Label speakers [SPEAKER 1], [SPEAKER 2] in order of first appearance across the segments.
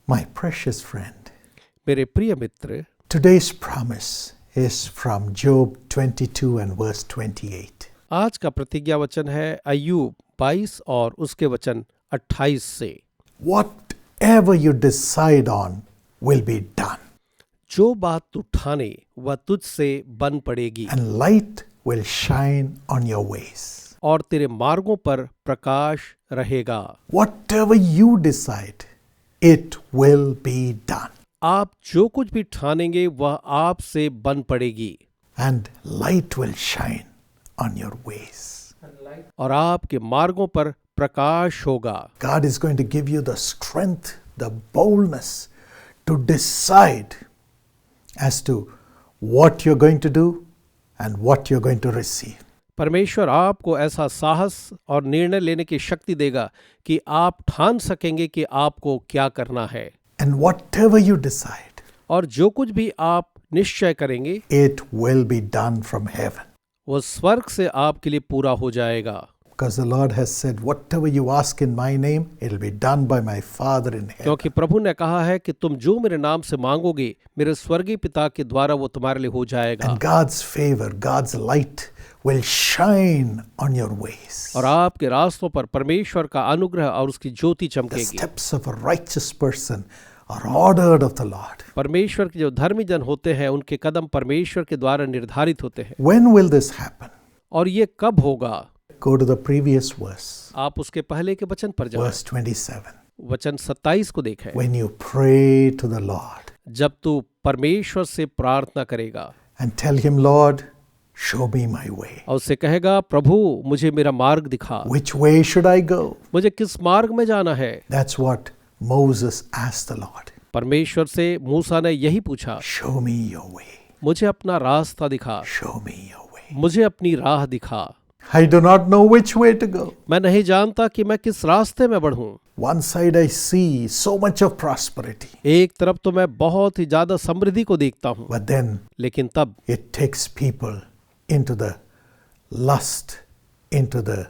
[SPEAKER 1] My precious friend,
[SPEAKER 2] मेरे प्रिय मित्र,
[SPEAKER 1] today's promise is from Job 22 and verse 28.
[SPEAKER 2] आज का प्रतिज्ञा वचन है अय्यूब 22 और उसके वचन 28 से।
[SPEAKER 1] Whatever you decide on will be done,
[SPEAKER 2] जो बात तू ठाने वह तुझसे बन पड़ेगी
[SPEAKER 1] and light will shine on your ways.
[SPEAKER 2] और तेरे मार्गों पर प्रकाश रहेगा।
[SPEAKER 1] Whatever you decide, it will be done,
[SPEAKER 2] आप जो कुछ भी ठानेंगे वह आपसे बन पड़ेगी
[SPEAKER 1] and light will shine on your ways.
[SPEAKER 2] और आपके मार्गों पर प्रकाश होगा।
[SPEAKER 1] God is going to give you the strength, the boldness to decide as to what you're going to do and what you're going to receive.
[SPEAKER 2] परमेश्वर आपको ऐसा साहस और निर्णय लेने की शक्ति देगा कि आप ठान सकेंगे कि आपको क्या करना है।
[SPEAKER 1] And whatever you decide,
[SPEAKER 2] और जो कुछ भी आप निश्चय करेंगे
[SPEAKER 1] it will be done from heaven.
[SPEAKER 2] वो स्वर्ग से आपके लिए पूरा हो जाएगा।
[SPEAKER 1] Because the Lord has said, whatever you ask in my name, it will be done by my Father in heaven.
[SPEAKER 2] क्योंकि प्रभु ने कहा है कि तुम जो मेरे नाम से मांगोगे मेरे स्वर्गीय पिता के द्वारा वो तुम्हारे लिए हो जाएगा।
[SPEAKER 1] And God's favor, God's light will shine on your ways.
[SPEAKER 2] और आपके रास्तों पर परमेश्वर का अनुग्रह और उसकी ज्योति
[SPEAKER 1] The
[SPEAKER 2] चमकेगी।
[SPEAKER 1] steps of a righteous person are ordered of the Lord.
[SPEAKER 2] परमेश्वर के जो धर्मी जन होते हैं उनके कदम परमेश्वर के द्वारा निर्धारित होते हैं।
[SPEAKER 1] When will this happen?
[SPEAKER 2] और ये कब होगा?
[SPEAKER 1] Go to the previous verse,
[SPEAKER 2] आप उसके पहले के वचन पर जाओ।
[SPEAKER 1] verse 27.
[SPEAKER 2] वचन 27 को देखें।
[SPEAKER 1] When you pray to the Lord
[SPEAKER 2] जब तू परमेश्वर से प्रार्थना करेगा
[SPEAKER 1] and tell him, Lord, show me my way.
[SPEAKER 2] और उससे कहेगा प्रभु मुझे मेरा मार्ग दिखा,
[SPEAKER 1] Which way should I go?
[SPEAKER 2] मुझे किस मार्ग में जाना है।
[SPEAKER 1] That's what Moses asked the Lord.
[SPEAKER 2] परमेश्वर से मूसा ने यही पूछा,
[SPEAKER 1] Show me your way.
[SPEAKER 2] मुझे अपना रास्ता दिखा,
[SPEAKER 1] Show me your way.
[SPEAKER 2] मुझे अपनी राह दिखा।
[SPEAKER 1] I do not know which way to go.
[SPEAKER 2] मैं नहीं जानता कि मैं किस रास्ते में बढ़ूं।
[SPEAKER 1] One side I see so much of prosperity,
[SPEAKER 2] एक तरफ तो मैं बहुत ही ज्यादा समृद्धि को देखता हूं,
[SPEAKER 1] but then
[SPEAKER 2] लेकिन तब
[SPEAKER 1] it takes people into the lust, into the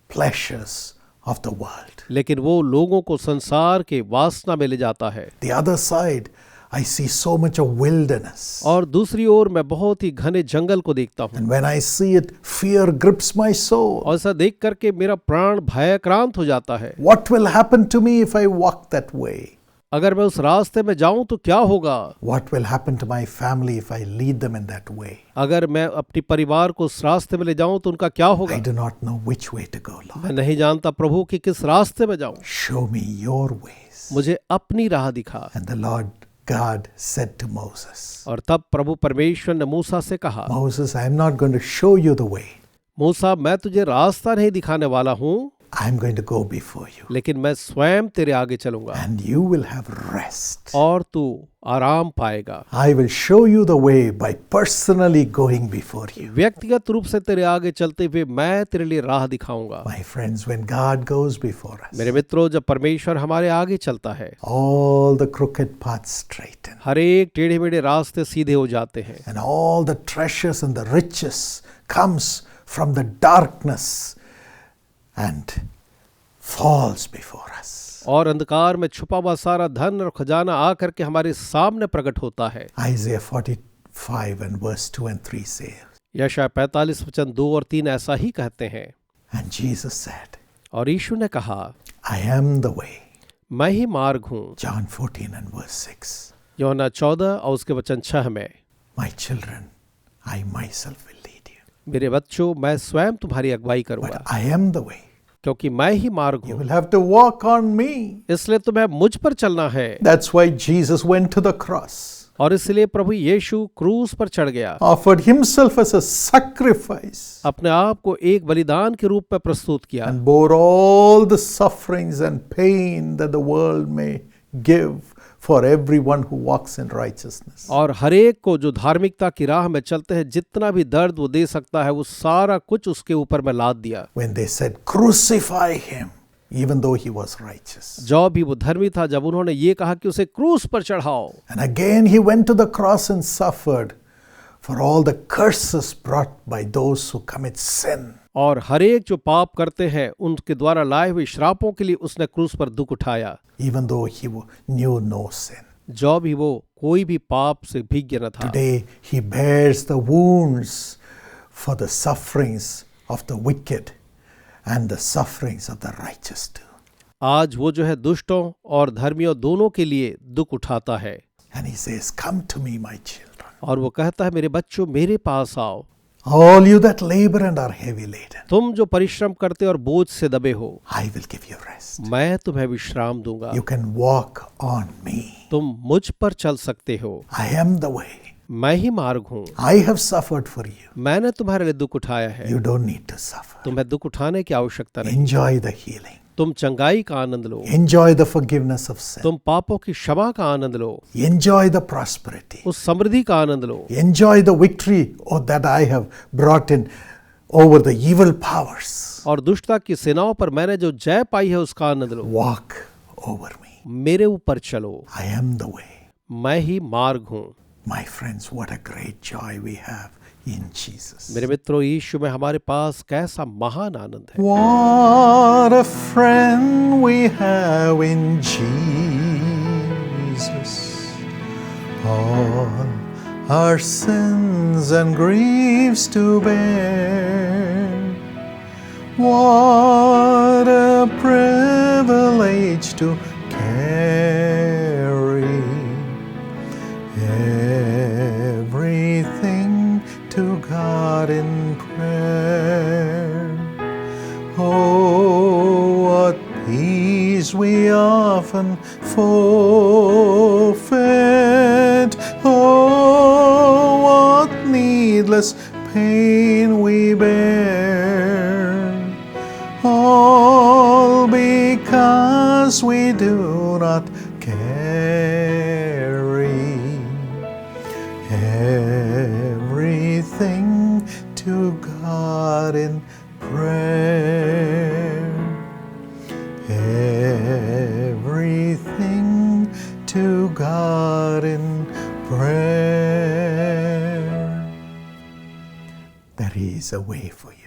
[SPEAKER 1] pleasures of the world.
[SPEAKER 2] लेकिन वो लोगों को संसार के वासना में ले जाता है।
[SPEAKER 1] The other side, I see so much of wilderness.
[SPEAKER 2] और दूसरी ओर मैं बहुत ही घने जंगल को देखता हूँ।
[SPEAKER 1] And when I see it, fear grips my soul.
[SPEAKER 2] और ऐसा देख करके मेरा प्राण भयाक्रांत हो जाता है।
[SPEAKER 1] What will happen to me if I walk that way?
[SPEAKER 2] अगर मैं उस रास्ते में जाऊं तो क्या होगा?
[SPEAKER 1] What will happen to my family if I lead them in that way?
[SPEAKER 2] अगर मैं अपने परिवार को उस रास्ते में ले जाऊं तो उनका क्या होगा?
[SPEAKER 1] I do not know which way to go, Lord.
[SPEAKER 2] मैं नहीं जानता प्रभु कि किस रास्ते में जाऊं।
[SPEAKER 1] Show me your ways.
[SPEAKER 2] मुझे अपनी राह दिखा।
[SPEAKER 1] And the Lord God said to Moses,
[SPEAKER 2] और तब प्रभु परमेश्वर ने मूसा से कहा,
[SPEAKER 1] Moses, I am not going to show you the way.
[SPEAKER 2] मूसा मैं तुझे रास्ता नहीं दिखाने वाला हूँ,
[SPEAKER 1] I am going to go before you.
[SPEAKER 2] लेकिन मैं स्वयं तेरे आगे चलूंगा
[SPEAKER 1] And you will have rest.
[SPEAKER 2] और तू आराम पाएगा।
[SPEAKER 1] I will show you the way by personally going before you.
[SPEAKER 2] व्यक्तिगत रूप से तेरे आगे चलते हुए मैं तेरे लिए राह दिखाऊंगा।
[SPEAKER 1] My friends, when God goes before us,
[SPEAKER 2] मेरे मित्रों, जब परमेश्वर हमारे आगे चलता है
[SPEAKER 1] all the crooked paths straighten,
[SPEAKER 2] हर एक टेढ़े मेढ़े रास्ते सीधे हो जाते हैं
[SPEAKER 1] and all the treasures and the riches comes from the darkness and falls before us.
[SPEAKER 2] और अंधकार में छुपा हुआ सारा धन और खजाना आकर के हमारे सामने प्रकट होता है।
[SPEAKER 1] Isaiah 45 and verse 2 and 3 say,
[SPEAKER 2] यशायाह 45 वचन 2 और 3 ऐसा ही कहते हैं।
[SPEAKER 1] and Jesus said,
[SPEAKER 2] और यीशु ने कहा,
[SPEAKER 1] I am the way.
[SPEAKER 2] मैं ही मार्ग हूँ।
[SPEAKER 1] John 14 and verse 6,
[SPEAKER 2] यूहन्ना 14 और उसके वचन 6 में,
[SPEAKER 1] my children, I myself will lead you.
[SPEAKER 2] मेरे बच्चों मैं स्वयं तुम्हारी अगुवाई
[SPEAKER 1] But
[SPEAKER 2] करूंगा,
[SPEAKER 1] I am the way.
[SPEAKER 2] क्योंकि मैं ही मार्ग
[SPEAKER 1] You
[SPEAKER 2] हूँ,
[SPEAKER 1] will have to walk on me.
[SPEAKER 2] इसलिए तुम्हें मुझ पर चलना है।
[SPEAKER 1] That's why Jesus went to the cross,
[SPEAKER 2] और इसलिए प्रभु यीशु क्रूस पर चढ़ गया,
[SPEAKER 1] offered himself as a sacrifice,
[SPEAKER 2] अपने आप को एक बलिदान के रूप में प्रस्तुत किया
[SPEAKER 1] and bore all the sufferings and pain that the world may give for everyone who walks in righteousness.
[SPEAKER 2] और हर एक को जो धार्मिकता की राह में चलते हैं जितना भी दर्द वो दे सकता है वो सारा कुछ उसके ऊपर में लाद दिया।
[SPEAKER 1] When they said, crucify him, even though he was righteous.
[SPEAKER 2] जो भी वो धर्मी था, जब उन्होंने ये कहा कि उसे क्रूस पर चढ़ाओ,
[SPEAKER 1] And again he went to the cross and suffered for all the curses brought by those who commit sin.
[SPEAKER 2] और हर एक जो पाप करते हैं उनके द्वारा लाए हुए श्रापों के लिए उसने क्रूस पर दुख उठाया,
[SPEAKER 1] even though he knew no sin.
[SPEAKER 2] जो भी वो कोई भी पाप से भीग्य न था।
[SPEAKER 1] Today he bears the wounds for the sufferings of the wicked and the sufferings of the righteous too.
[SPEAKER 2] आज वो जो है दुष्टों और धर्मियों दोनों के लिए दुख उठाता है,
[SPEAKER 1] And he says, "Come to me, my children,
[SPEAKER 2] और वो कहता है मेरे बच्चों मेरे पास आओ,
[SPEAKER 1] all you that labor and are heavy laden,
[SPEAKER 2] तुम जो परिश्रम करते और बोझ से दबे हो,
[SPEAKER 1] I will give you rest.
[SPEAKER 2] मैं तुम्हें विश्राम दूंगा।
[SPEAKER 1] You can walk on me.
[SPEAKER 2] तुम मुझ पर चल सकते हो,
[SPEAKER 1] I am the way.
[SPEAKER 2] मैं ही मार्ग हूँ।
[SPEAKER 1] I have suffered for you.
[SPEAKER 2] मैंने तुम्हारे लिए दुख उठाया है,
[SPEAKER 1] You don't need to suffer.
[SPEAKER 2] तुम्हें दुख उठाने की आवश्यकता नहीं।
[SPEAKER 1] Enjoy the healing.
[SPEAKER 2] तुम चंगाई का आनंद लो,
[SPEAKER 1] Enjoy the forgiveness of sin.
[SPEAKER 2] तुम पापों की क्षमा का आनंद लो,
[SPEAKER 1] Enjoy the prosperity.
[SPEAKER 2] उस समृद्धि का आनंद लो,
[SPEAKER 1] Enjoy the victory that I have brought in over the evil powers.
[SPEAKER 2] और दुष्टता की सेनाओं पर मैंने जो जय पाई है उसका आनंद लो।
[SPEAKER 1] Walk over me.
[SPEAKER 2] मेरे ऊपर चलो,
[SPEAKER 1] I am the way.
[SPEAKER 2] मैं ही मार्ग हूँ।
[SPEAKER 1] My friends, what a great joy we have in Jesus.
[SPEAKER 2] मेरे मित्रों, यीशु में हमारे पास कैसा महान आनंद है।
[SPEAKER 1] What a friend we have in Jesus. All our sins and griefs to bear. What a privilege to carry everything to God in prayer. Oh, what peace we often forfeit. Oh, what needless pain we bear. All because we do not carry everything to God in prayer. Everything to God in prayer. There is a way for you.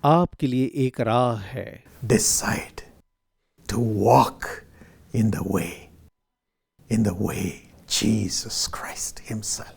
[SPEAKER 2] आपके लिए एक राह है।
[SPEAKER 1] Decide to walk in the way Jesus Christ Himself.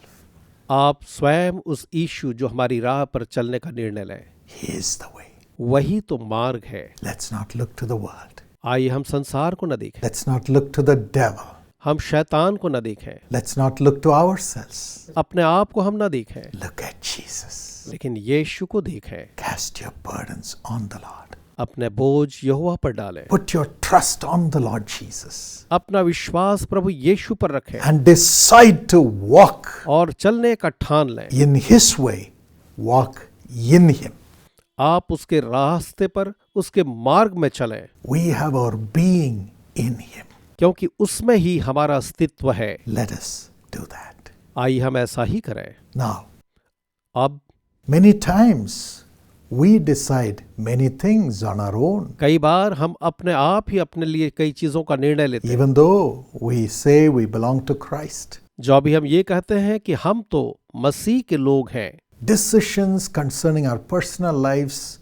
[SPEAKER 2] आप स्वयं उस यीशु जो हमारी राह पर चलने का निर्णय लें।
[SPEAKER 1] He is the way.
[SPEAKER 2] वही तो मार्ग है।
[SPEAKER 1] Let's not look to the world.
[SPEAKER 2] आइए हम संसार को न देखें,
[SPEAKER 1] Let's not look to the devil.
[SPEAKER 2] हम शैतान को न देखें,
[SPEAKER 1] Let's not look to ourselves.
[SPEAKER 2] अपने आप को हम न देखें,
[SPEAKER 1] Look at Jesus.
[SPEAKER 2] लेकिन यीशु को देखें।
[SPEAKER 1] Cast your burdens on the Lord.
[SPEAKER 2] अपने बोझ यहोवा पर डालें,
[SPEAKER 1] Put your trust on the Lord Jesus.
[SPEAKER 2] अपना विश्वास प्रभु यीशु पर रखें
[SPEAKER 1] And decide to walk
[SPEAKER 2] और चलने का ठान लें।
[SPEAKER 1] in His way. Walk in Him.
[SPEAKER 2] आप उसके रास्ते पर, उसके मार्ग में चलें,
[SPEAKER 1] We have our being in Him.
[SPEAKER 2] क्योंकि उसमें ही हमारा अस्तित्व है।
[SPEAKER 1] Let us do that.
[SPEAKER 2] आइए हम ऐसा ही करें।
[SPEAKER 1] Now,
[SPEAKER 2] अब
[SPEAKER 1] many times we decide many things on our own.
[SPEAKER 2] कई बार हम अपने आप ही अपने लिए कई चीजों का निर्णय लेते हैं।
[SPEAKER 1] Even though we say we belong to Christ,
[SPEAKER 2] जो अभी हम ये कहते हैं कि हम तो मसीह के लोग हैं,
[SPEAKER 1] decisions concerning our personal lives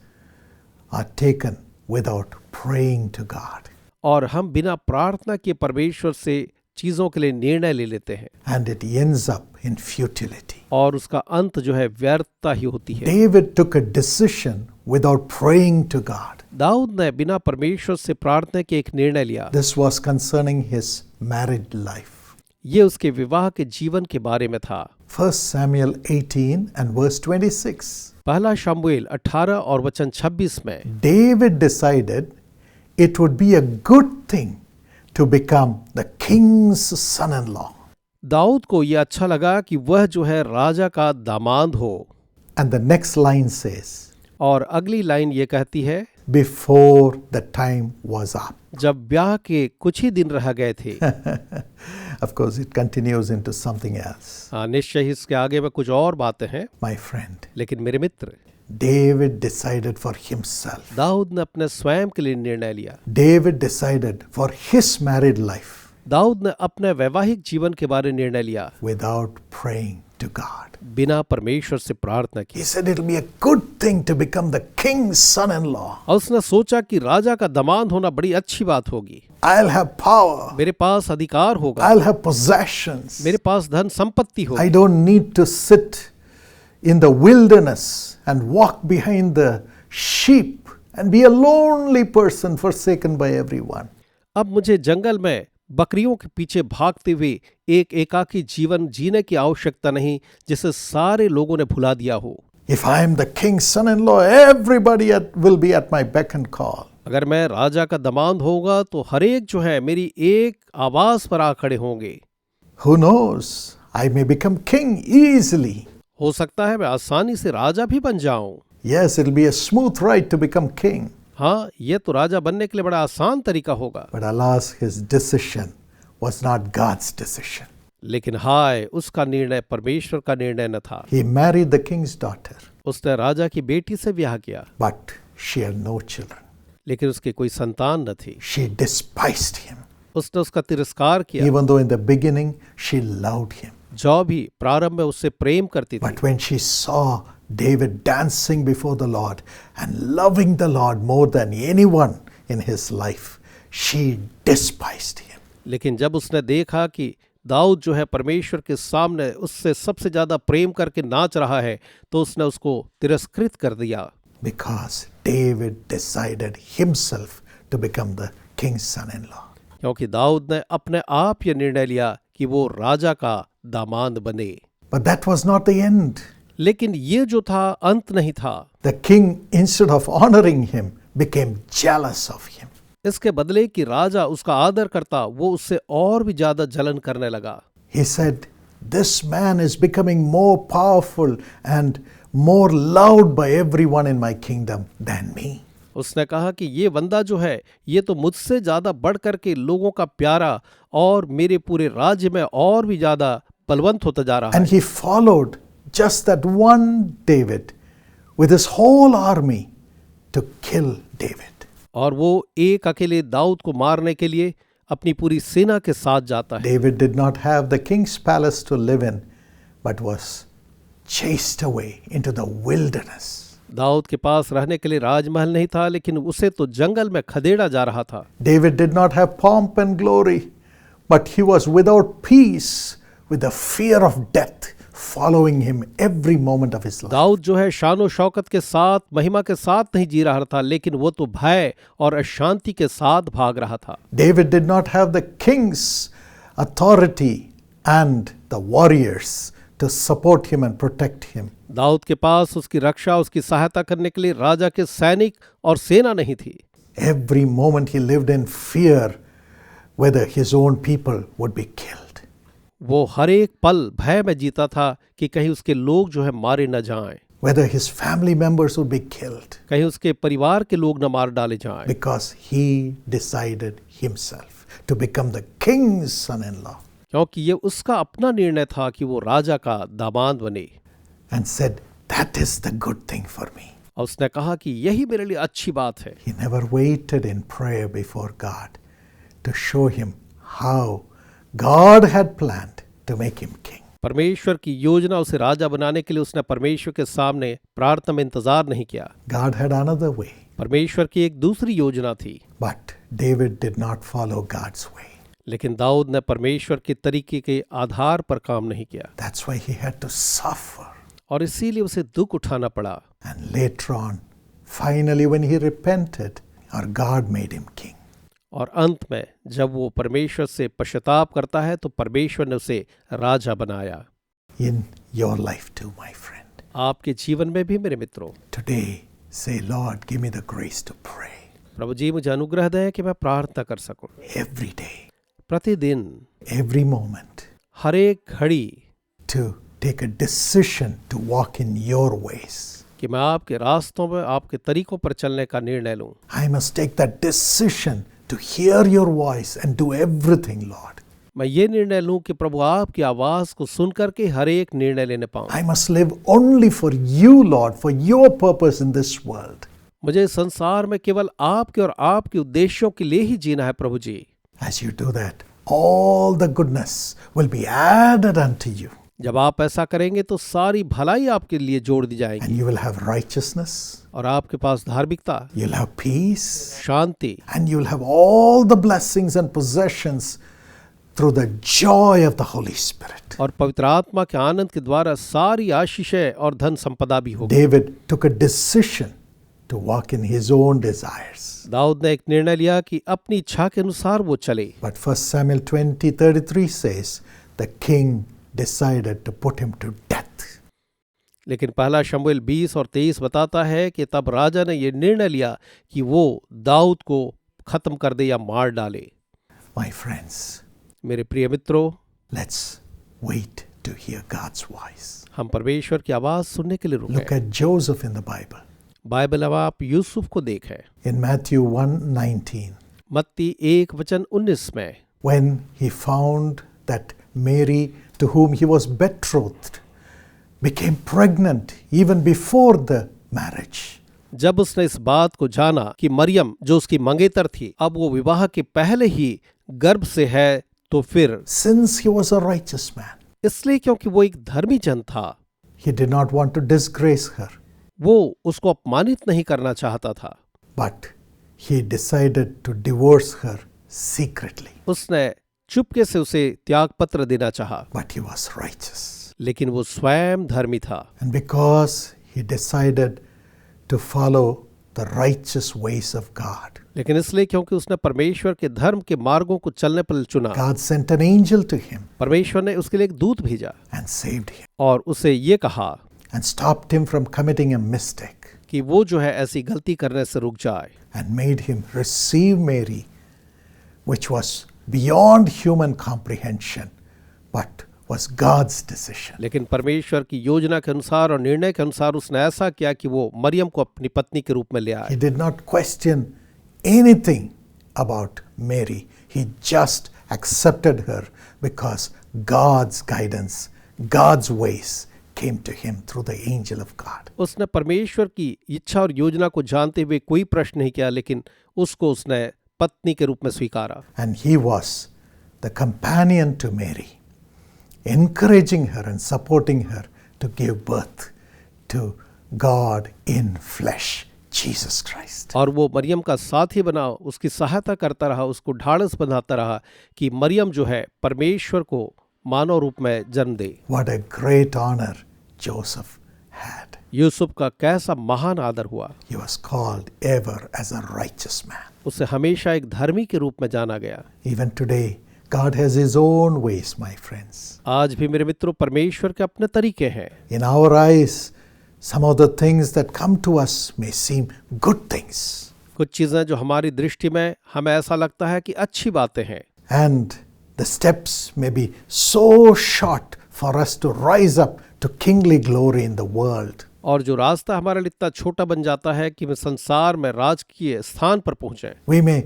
[SPEAKER 1] are taken without praying to God.
[SPEAKER 2] और हम बिना प्रार्थना के परमेश्वर से चीजों के लिए निर्णय ले लेते हैं,
[SPEAKER 1] And it ends up in futility.
[SPEAKER 2] और उसका अंत जो है व्यर्थता ही होती है।
[SPEAKER 1] David took a decision without praying to God.
[SPEAKER 2] Dawood ने बिना परमेश्वर से प्रार्थना के एक निर्णय लिया।
[SPEAKER 1] This was concerning his married life.
[SPEAKER 2] ये उसके विवाह के जीवन के बारे में था।
[SPEAKER 1] 1 Samuel 18 and verse 26.
[SPEAKER 2] पहला शमूएल 18 और वचन 26 में
[SPEAKER 1] David decided it would be a good thing to become the king's son-in-law.
[SPEAKER 2] Dawood को ये अच्छा लगा कि वह जो है राजा का दामाद हो।
[SPEAKER 1] And the next line says,
[SPEAKER 2] और अगली लाइन ये कहती है,
[SPEAKER 1] before the time was up.
[SPEAKER 2] जब ब्याह के कुछ ही दिन रह गए थे।
[SPEAKER 1] Of course, it continues into something else.
[SPEAKER 2] निश्चय ही इसके आगे में कुछ और बातें हैं,
[SPEAKER 1] My friend,
[SPEAKER 2] लेकिन मेरे मित्र,
[SPEAKER 1] David decided for himself.
[SPEAKER 2] Dawood ने अपने स्वयं के लिए निर्णय लिया।
[SPEAKER 1] David decided for his married life.
[SPEAKER 2] Dawood ने अपने वैवाहिक जीवन के बारे निर्णय लिया
[SPEAKER 1] without praying to God.
[SPEAKER 2] बिना परमेश्वर से प्रार्थना की।
[SPEAKER 1] He said it'll be a good thing to become the king's son-in-law.
[SPEAKER 2] और उसने सोचा कि राजा का दामाद होना बड़ी अच्छी बात होगी।
[SPEAKER 1] I'll have power.
[SPEAKER 2] मेरे पास अधिकार होगा,
[SPEAKER 1] I'll have possessions.
[SPEAKER 2] मेरे पास धन संपत्ति होगी।
[SPEAKER 1] I don't need to sit in the wilderness and walk behind the sheep and be a lonely person forsaken by everyone.
[SPEAKER 2] अब मुझे जंगल में बकरियों के पीछे भागते हुए एक एकाकी जीवन जीने की आवश्यकता नहीं जिसे सारे लोगों ने भुला दिया हो।
[SPEAKER 1] If I am the king's son-in-law, everybody will be at my beck and call.
[SPEAKER 2] अगर मैं राजा का दामाद होगा तो हर एक जो है मेरी एक आवाज पर आ खड़े होंगे।
[SPEAKER 1] Who knows? I may become king easily.
[SPEAKER 2] हो सकता है मैं आसानी से राजा भी बन जाऊं।
[SPEAKER 1] Yes, it'll be a smooth ride to become king.
[SPEAKER 2] हाँ, ये तो राजा बनने के लिए बड़ा आसान तरीका होगा।
[SPEAKER 1] But alas, his decision was not God's decision.
[SPEAKER 2] लेकिन हाय, उसका निर्णय परमेश्वर का निर्णय न था।
[SPEAKER 1] He married the king's daughter,
[SPEAKER 2] उसने राजा की बेटी से ब्याह किया,
[SPEAKER 1] but she had no children.
[SPEAKER 2] लेकिन उसकी कोई संतान न थी।
[SPEAKER 1] She despised him.
[SPEAKER 2] उसने उसका तिरस्कार किया।
[SPEAKER 1] Even though in the beginning she loved him.
[SPEAKER 2] जो भी प्रारंभ में उससे प्रेम करती थी,
[SPEAKER 1] But when she saw David dancing before the Lord and loving the Lord more than anyone in his life, she despised him.
[SPEAKER 2] लेकिन जब उसने देखा कि दाऊद जो है परमेश्वर के सामने उससे सबसे ज्यादा प्रेम करके नाच रहा है तो उसने उसको तिरस्कृत कर दिया।
[SPEAKER 1] Because David decided himself to become the king's son-in-law.
[SPEAKER 2] क्योंकि दाऊद ने अपने आप ये निर्णय लिया कि वो राजा का दामाद बने।
[SPEAKER 1] But that was not the end.
[SPEAKER 2] लेकिन ये जो था अंत नहीं था।
[SPEAKER 1] The king, instead of honoring him, became jealous of him.
[SPEAKER 2] इसके बदले कि राजा उसका आदर करता, वो उससे और भी ज्यादा जलन करने लगा।
[SPEAKER 1] He said, "This man is becoming more powerful and more loved by everyone in my kingdom than me."
[SPEAKER 2] उसने कहा कि ये बंदा जो है ये तो मुझसे ज्यादा बढ़ करके लोगों का प्यारा और मेरे पूरे राज्य में और भी ज्यादा बलवंत होता जा रहा है।
[SPEAKER 1] And he followed just that one David with his whole army to kill David.
[SPEAKER 2] और वो एक अकेले दाऊद को मारने के लिए अपनी पूरी सेना के साथ जाता है।
[SPEAKER 1] David did not have the king's palace to live in, but was chased away into the wilderness.
[SPEAKER 2] Dawood के पास रहने के लिए राजमहल नहीं था, लेकिन उसे तो जंगल में खदेड़ा जा रहा था।
[SPEAKER 1] David did not have pomp and glory, but he was without peace with the fear of death following him every moment of his life.
[SPEAKER 2] Dawood जो है शानो शौकत के साथ महिमा के साथ नहीं जी रहा था, लेकिन वो तो भय और अशांति के साथ भाग रहा था।
[SPEAKER 1] David did not have the king's authority and the warriors to support him and protect him.
[SPEAKER 2] Dawood के पास उसकी रक्षा, उसकी सहायता करने के लिए राजा के सैनिक और सेना नहीं थी।
[SPEAKER 1] Every moment he lived in fear whether his own people would be killed.
[SPEAKER 2] वो हर एक पल भय में जीता था कि कहीं उसके लोग जो है मारे न जाएं,
[SPEAKER 1] Whether his family members would be killed,
[SPEAKER 2] कहीं उसके परिवार के लोग न मार डाले जाएं,
[SPEAKER 1] because he decided himself to become the king's son-in-law
[SPEAKER 2] क्योंकि ये उसका अपना निर्णय था कि वो राजा का दामाद बने।
[SPEAKER 1] and said, "That is the good thing for me."
[SPEAKER 2] और उसने कहा कि यही मेरे लिए अच्छी बात है।
[SPEAKER 1] He never waited in prayer before God to show him how God had planned to make him king.
[SPEAKER 2] परमेश्वर की योजना उसे राजा बनाने के लिए उसने परमेश्वर के सामने प्रार्थना में इंतजार नहीं किया।
[SPEAKER 1] God had another way,
[SPEAKER 2] परमेश्वर की एक दूसरी योजना थी,
[SPEAKER 1] but David did not follow God's way.
[SPEAKER 2] लेकिन दाऊद ने परमेश्वर के तरीके के आधार पर काम नहीं किया
[SPEAKER 1] That's why he had to suffer.
[SPEAKER 2] और इसीलिए उसे दुख उठाना पड़ा।
[SPEAKER 1] And later on, finally when he repented, our God made him king.
[SPEAKER 2] और अंत में जब वो परमेश्वर से पश्चाताप करता है तो परमेश्वर ने उसे राजा बनाया।
[SPEAKER 1] In your life too, my friend.
[SPEAKER 2] आपके जीवन में भी मेरे मित्रों,
[SPEAKER 1] Today, say, "Lord, give me the grace to pray
[SPEAKER 2] प्रभु जी मुझे अनुग्रह दें कि मैं प्रार्थना कर सकूं
[SPEAKER 1] every day,
[SPEAKER 2] प्रतिदिन,
[SPEAKER 1] every moment,
[SPEAKER 2] हर एक घड़ी,
[SPEAKER 1] to take a decision to walk in your ways."
[SPEAKER 2] कि मैं आपके रास्तों में आपके तरीकों पर चलने का निर्णय लूं।
[SPEAKER 1] I must take that decision to hear your voice and do everything, Lord.
[SPEAKER 2] मैं ये निर्णय लूं कि प्रभु आपकी आवाज को सुन करके हर एक निर्णय लेने पाऊं।
[SPEAKER 1] I must live only for you, Lord, for your purpose in this world.
[SPEAKER 2] मुझे इस संसार में केवल आपके और आपके उद्देश्यों के लिए ही जीना है प्रभु जी।
[SPEAKER 1] As you do that, all the goodness will be added unto you,
[SPEAKER 2] जब आप ऐसा करेंगे तो सारी भलाई आपके लिए जोड़ दी
[SPEAKER 1] and
[SPEAKER 2] जाएगी
[SPEAKER 1] you will have righteousness,
[SPEAKER 2] और आपके पास धार्मिकता,
[SPEAKER 1] you'll have peace,
[SPEAKER 2] Shanti
[SPEAKER 1] and you'll have all the blessings and possessions through the joy of the Holy Spirit.
[SPEAKER 2] और पवित्र आत्मा के आनंद के द्वारा सारी आशीषें और धन संपदा भी होगी।
[SPEAKER 1] David took a decision to walk in his own desires.
[SPEAKER 2] Dawood ने एक निर्णय लिया कि अपनी इच्छा के अनुसार वो चले।
[SPEAKER 1] But 1 Samuel 20:33 says the king decided to put him to death.
[SPEAKER 2] लेकिन पहला शमूएल 20 और 23 बताता है कि तब राजा ने ये निर्णय लिया कि वो दाऊद को खत्म कर दे या मार डाले।
[SPEAKER 1] My friends,
[SPEAKER 2] मेरे प्रिय मित्रों,
[SPEAKER 1] let's wait to hear God's voice.
[SPEAKER 2] हम परमेश्वर की आवाज सुनने के लिए
[SPEAKER 1] Look
[SPEAKER 2] रुके।
[SPEAKER 1] at Joseph in the Bible.
[SPEAKER 2] Bible में आप यूसुफ को देखें।
[SPEAKER 1] In Matthew 1:19,
[SPEAKER 2] मत्ती 1:19 में
[SPEAKER 1] when he found that Mary, to whom he was betrothed, became pregnant even before the marriage.
[SPEAKER 2] जब उसने इस बात को जाना कि मरियम जो उसकी मंगेतर थी अब वो विवाह के पहले ही गर्भ से है, तो फिर
[SPEAKER 1] Since he was a righteous man,
[SPEAKER 2] इसलिए क्योंकि वो एक धर्मी जन था,
[SPEAKER 1] he did not want to disgrace her,
[SPEAKER 2] वो उसको अपमानित नहीं करना चाहता था,
[SPEAKER 1] but he decided to divorce her secretly.
[SPEAKER 2] उसने चुपके से उसे त्याग पत्र देना चाहा,
[SPEAKER 1] But he was righteous.
[SPEAKER 2] लेकिन वो स्वयं धर्मी था।
[SPEAKER 1] And because he decided to follow the righteous ways of God,
[SPEAKER 2] लेकिन इसलिए क्योंकि उसने परमेश्वर के धर्म के मार्गों को चलने पर चुना,
[SPEAKER 1] God sent an angel to him
[SPEAKER 2] परमेश्वर ने उसके लिए एक दूत भेजा
[SPEAKER 1] and saved him
[SPEAKER 2] और उसे ये कहा
[SPEAKER 1] and stopped him from committing a mistake
[SPEAKER 2] कि वो जो है ऐसी गलती करने से रुक जाए
[SPEAKER 1] and made him receive Mary, which was beyond human comprehension, but was God's decision.
[SPEAKER 2] लेकिन परमेश्वर की योजना के अनुसार और निर्णय के अनुसार उसने ऐसा किया कि वो मरियम को अपनी पत्नी के रूप में ले आए।
[SPEAKER 1] He did not question anything about Mary. He just accepted her because God's guidance, God's ways came to him through the angel of God.
[SPEAKER 2] उसने परमेश्वर की इच्छा और योजना को जानते हुए कोई प्रश्न नहीं किया, लेकिन उसको उसने पत्नी के रूप में स्वीकारा।
[SPEAKER 1] And he was the companion to Mary, encouraging her and supporting her to give birth to God in flesh, Jesus Christ.
[SPEAKER 2] और वो मरियम का साथी बना, उसकी सहायता करता रहा, उसको ढाढ़स बनाता रहा कि मरियम जो है परमेश्वर को मानव रूप में जन्म दे।
[SPEAKER 1] What a great honor Joseph had.
[SPEAKER 2] Yusuf का कैसा महान आदर हुआ।
[SPEAKER 1] He was called ever as a righteous man.
[SPEAKER 2] उसे हमेशा एक धर्मी के रूप में जाना गया।
[SPEAKER 1] Even today, God has his own ways, my friends.
[SPEAKER 2] आज भी मेरे मित्रों परमेश्वर के अपने तरीके हैं।
[SPEAKER 1] In our eyes, some of the things that come to us may seem good things.
[SPEAKER 2] कुछ चीजें जो हमारी दृष्टि में हमें ऐसा लगता है कि अच्छी बातें हैं,
[SPEAKER 1] And the steps may be so short for us to rise up to kingly glory in the world.
[SPEAKER 2] और जो रास्ता हमारे लिए इतना छोटा बन जाता है कि वे संसार में राजकीय स्थान पर पहुंचे,
[SPEAKER 1] We may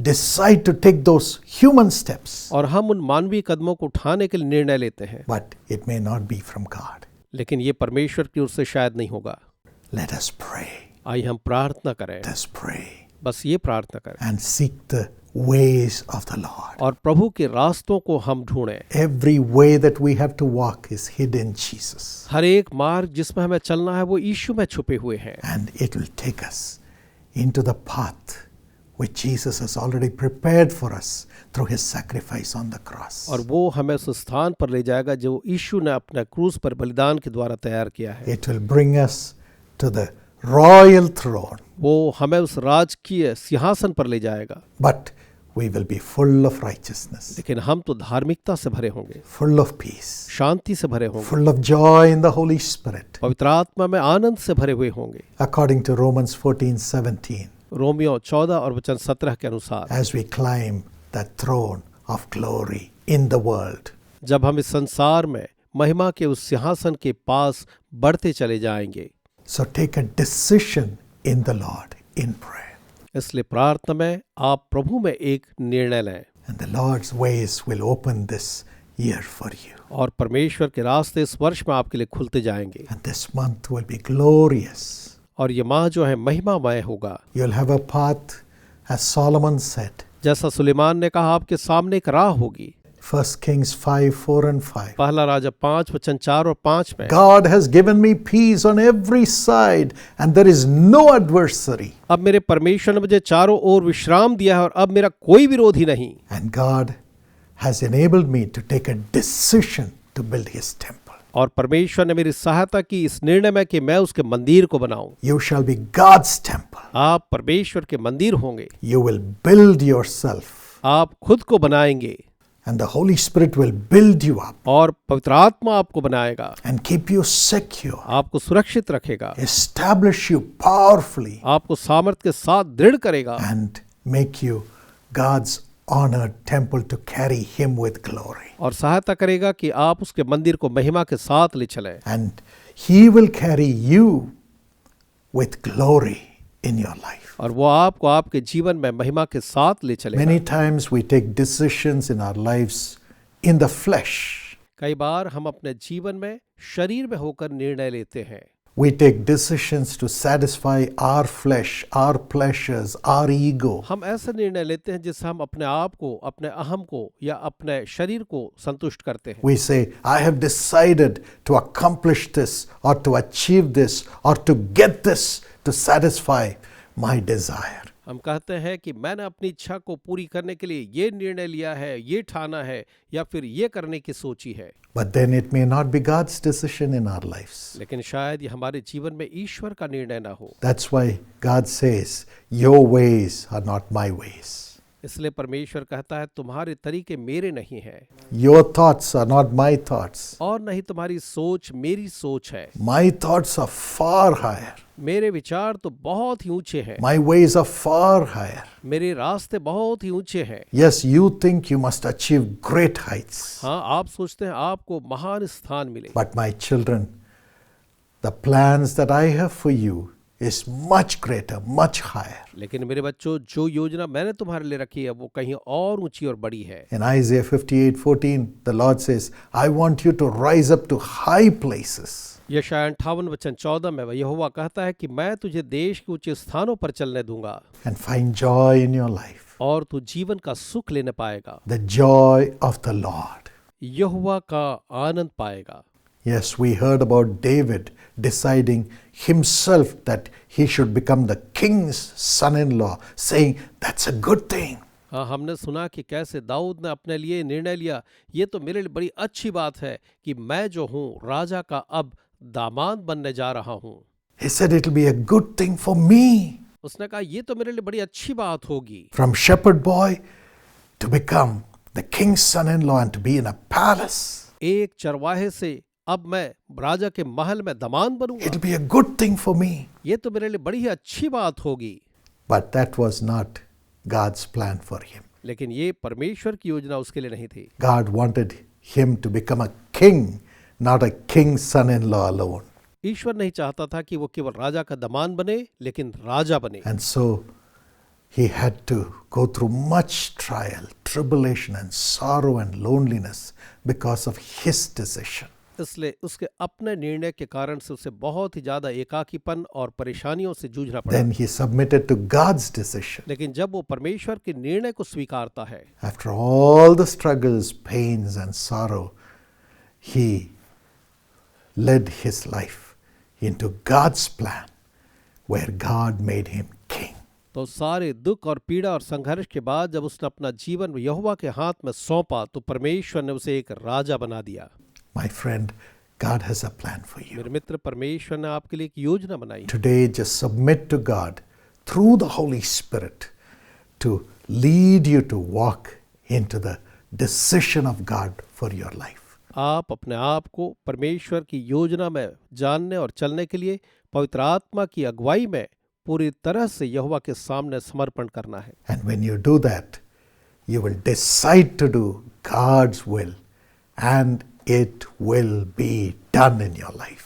[SPEAKER 1] decide to take those human steps,
[SPEAKER 2] और हम उन मानवीय कदमों को उठाने के लिए निर्णय लेते हैं,
[SPEAKER 1] but it may not be from God.
[SPEAKER 2] लेकिन ये परमेश्वर की ओर से शायद नहीं होगा।
[SPEAKER 1] Let us pray.
[SPEAKER 2] आइए हम प्रार्थना करें,
[SPEAKER 1] Let us pray
[SPEAKER 2] बस ये प्रार्थना करें
[SPEAKER 1] and seek the ways of the Lord.
[SPEAKER 2] और प्रभु के रास्तों को हम ढूंढें।
[SPEAKER 1] Every way that we have to walk is hid in Jesus,
[SPEAKER 2] हर एक मार्ग जिसमें हमें चलना है वो यीशु में छुपे हुए हैं,
[SPEAKER 1] and it will take us into the path which Jesus has already prepared for us through his sacrifice on the cross.
[SPEAKER 2] और वो हमें उस स्थान पर ले जाएगा जो यीशु ने अपने क्रूस पर बलिदान के द्वारा तैयार किया है।
[SPEAKER 1] It will bring us to the royal throne,
[SPEAKER 2] वो हमें उस राजकीय सिंहासन पर ले जाएगा,
[SPEAKER 1] but we will be full of righteousness,
[SPEAKER 2] लेकिन हम तो धार्मिकता से भरे होंगे,
[SPEAKER 1] full of peace,
[SPEAKER 2] शांति से भरे होंगे,
[SPEAKER 1] full of joy in the Holy Spirit,
[SPEAKER 2] पवित्र आत्मा में आनंद से भरे हुए होंगे,
[SPEAKER 1] according to Romans 14:17,
[SPEAKER 2] रोमियो 14 और वचन 17 के अनुसार।
[SPEAKER 1] as we climb that throne of glory in the world.
[SPEAKER 2] जब हम इस संसार में महिमा के उस सिंहासन के पास बढ़ते चले जाएंगे,
[SPEAKER 1] So take a decision in the Lord in prayer.
[SPEAKER 2] इसलिए प्रार्थना में आप प्रभु में एक निर्णय लें,
[SPEAKER 1] And the Lord's ways will open this year for you.
[SPEAKER 2] और परमेश्वर के रास्ते इस वर्ष में आपके लिए खुलते जाएंगे,
[SPEAKER 1] And this month will be glorious.
[SPEAKER 2] और ये माह जो है महिमामय होगा।
[SPEAKER 1] You'll have a path, as Solomon said,
[SPEAKER 2] जैसा सुलेमान ने कहा, आपके सामने एक राह होगी।
[SPEAKER 1] 1 Kings 5:4-5.
[SPEAKER 2] पहला राजा 5 वचन 4 और 5 में,
[SPEAKER 1] God has given me peace on every side, and there is no adversary.
[SPEAKER 2] अब मेरे परमेश्वर ने मुझे चारों ओर विश्राम दिया है और अब मेरा कोई विरोधी नहीं।
[SPEAKER 1] And God has enabled me to take a decision to build His temple.
[SPEAKER 2] और परमेश्वर ने मेरी सहायता की इस निर्णय में कि मैं उसके मंदिर को बनाऊं।
[SPEAKER 1] You shall be God's temple.
[SPEAKER 2] आप परमेश्वर के मंदिर होंगे।
[SPEAKER 1] You will build yourself,
[SPEAKER 2] आप खुद को बनाएंगे
[SPEAKER 1] and the Holy Spirit will build you up
[SPEAKER 2] और पवित्र आत्मा आपको बनाएगा,
[SPEAKER 1] and keep you secure,
[SPEAKER 2] आपको सुरक्षित रखेगा,
[SPEAKER 1] establish you powerfully,
[SPEAKER 2] आपको सामर्थ्य के साथ दृढ़ करेगा
[SPEAKER 1] and make you God's honored temple to carry Him with glory.
[SPEAKER 2] और सहायता करेगा कि आप उसके मंदिर को महिमा के साथ ले चलें।
[SPEAKER 1] And He will carry you with glory in your life.
[SPEAKER 2] और वो आपको आपके जीवन में महिमा के साथ ले चलेगा।
[SPEAKER 1] Many times we take decisions in our lives in the flesh.
[SPEAKER 2] कई बार हम अपने जीवन में शरीर में होकर निर्णय लेते हैं।
[SPEAKER 1] We take decisions to satisfy our flesh, our pleasures, our ego.
[SPEAKER 2] हम ऐसे निर्णय लेते हैं जिससे हम अपने आप को, अपने अहम को या अपने शरीर को संतुष्ट करते हैं।
[SPEAKER 1] We say, I have decided to accomplish this or to achieve this or to get this to satisfy my desire.
[SPEAKER 2] हम कहते हैं कि मैंने अपनी इच्छा को पूरी करने के लिए ये निर्णय लिया है, ये ठाना है या फिर ये करने की सोची है।
[SPEAKER 1] But then it may not be God's decision in our lives.
[SPEAKER 2] लेकिन शायद ये हमारे जीवन में ईश्वर का निर्णय ना हो।
[SPEAKER 1] That's why God says, your ways are not my ways.
[SPEAKER 2] इसलिए परमेश्वर कहता है तुम्हारे तरीके मेरे नहीं हैं
[SPEAKER 1] Your thoughts are not my thoughts.
[SPEAKER 2] और नहीं तुम्हारी सोच मेरी सोच है।
[SPEAKER 1] My thoughts are far higher.
[SPEAKER 2] मेरे विचार तो बहुत ही ऊंचे हैं,
[SPEAKER 1] My ways are far higher.
[SPEAKER 2] मेरे रास्ते बहुत ही ऊंचे हैं।
[SPEAKER 1] Yes, you think you must achieve great heights.
[SPEAKER 2] हाँ, आप सोचते हैं आपको महान स्थान मिले,
[SPEAKER 1] But my children, the plans that I have for you is much greater, much higher.
[SPEAKER 2] लेकिन मेरे बच्चों, जो योजना मैंने तुम्हारे लिए रखी है वो कहीं और ऊंची और बड़ी है।
[SPEAKER 1] In Isaiah 58:14, the Lord says, I want you to rise up to high places.
[SPEAKER 2] यशायाह 58 वचन 14 में यहोवा कहता है कि मैं तुझे देश के ऊंचे स्थानों पर चलने दूंगा
[SPEAKER 1] And find joy in your life.
[SPEAKER 2] और तू जीवन का सुख लेने पाएगा,
[SPEAKER 1] The joy of the Lord.
[SPEAKER 2] यहोवा का आनंद पाएगा।
[SPEAKER 1] Yes, we heard about David deciding himself that he should become the king's son-in-law, saying, that's a good thing.
[SPEAKER 2] हाँ, हमने सुना कि कैसे दाऊद ने अपने लिए निर्णय लिया, ये तो मेरे लिए बड़ी अच्छी बात है कि मैं जो हूँ राजा का अब दामाद बनने जा रहा हूँ।
[SPEAKER 1] He said, it'll be a good thing for me.
[SPEAKER 2] उसने कहा ये तो मेरे लिए बड़ी अच्छी बात होगी,
[SPEAKER 1] From shepherd boy to become the king's son-in-law and to be in a palace.
[SPEAKER 2] एक चरवाहे से अब मैं राजा के महल में दामाद बनूंगा,
[SPEAKER 1] It'll be a good thing for me.
[SPEAKER 2] ये तो मेरे लिए बड़ी ही अच्छी बात होगी।
[SPEAKER 1] But that was not God's plan for him.
[SPEAKER 2] लेकिन ये परमेश्वर की योजना उसके लिए नहीं थी।
[SPEAKER 1] God wanted him to become a king, not a king's son-in-law alone.
[SPEAKER 2] ईश्वर नहीं चाहता था कि वो केवल राजा का दामाद बने, लेकिन राजा बने।
[SPEAKER 1] And so he had to go through much trial, tribulation and sorrow and loneliness because of his decision.
[SPEAKER 2] इसलिए उसके अपने निर्णय के कारण से उसे बहुत ही ज्यादा एकाकीपन और परेशानियों से जूझना पड़ा।
[SPEAKER 1] Then he submitted to God's decision.
[SPEAKER 2] लेकिन जब वो परमेश्वर के निर्णय को स्वीकारता है,
[SPEAKER 1] After all the struggles, pains and sorrow, he led his life into God's plan where God made him king.
[SPEAKER 2] तो सारे दुख और पीड़ा और संघर्ष के बाद जब उसने अपना जीवन यहोवा के हाथ में सौंपा तो परमेश्वर ने उसे एक राजा बना दिया।
[SPEAKER 1] My friend, God has a plan for you.
[SPEAKER 2] मेरे मित्र, परमेश्वर ने आपके लिए एक योजना बनाई।
[SPEAKER 1] Today, just submit to God through the Holy Spirit to lead you to walk into the decision of God for your life.
[SPEAKER 2] आप अपने आप को परमेश्वर की योजना में जानने और चलने के लिए पवित्र आत्मा की अगुवाई में पूरी तरह से यहोवा के सामने समर्पण करना है।
[SPEAKER 1] And when you do that, you will decide to do God's will and it will be done in your life.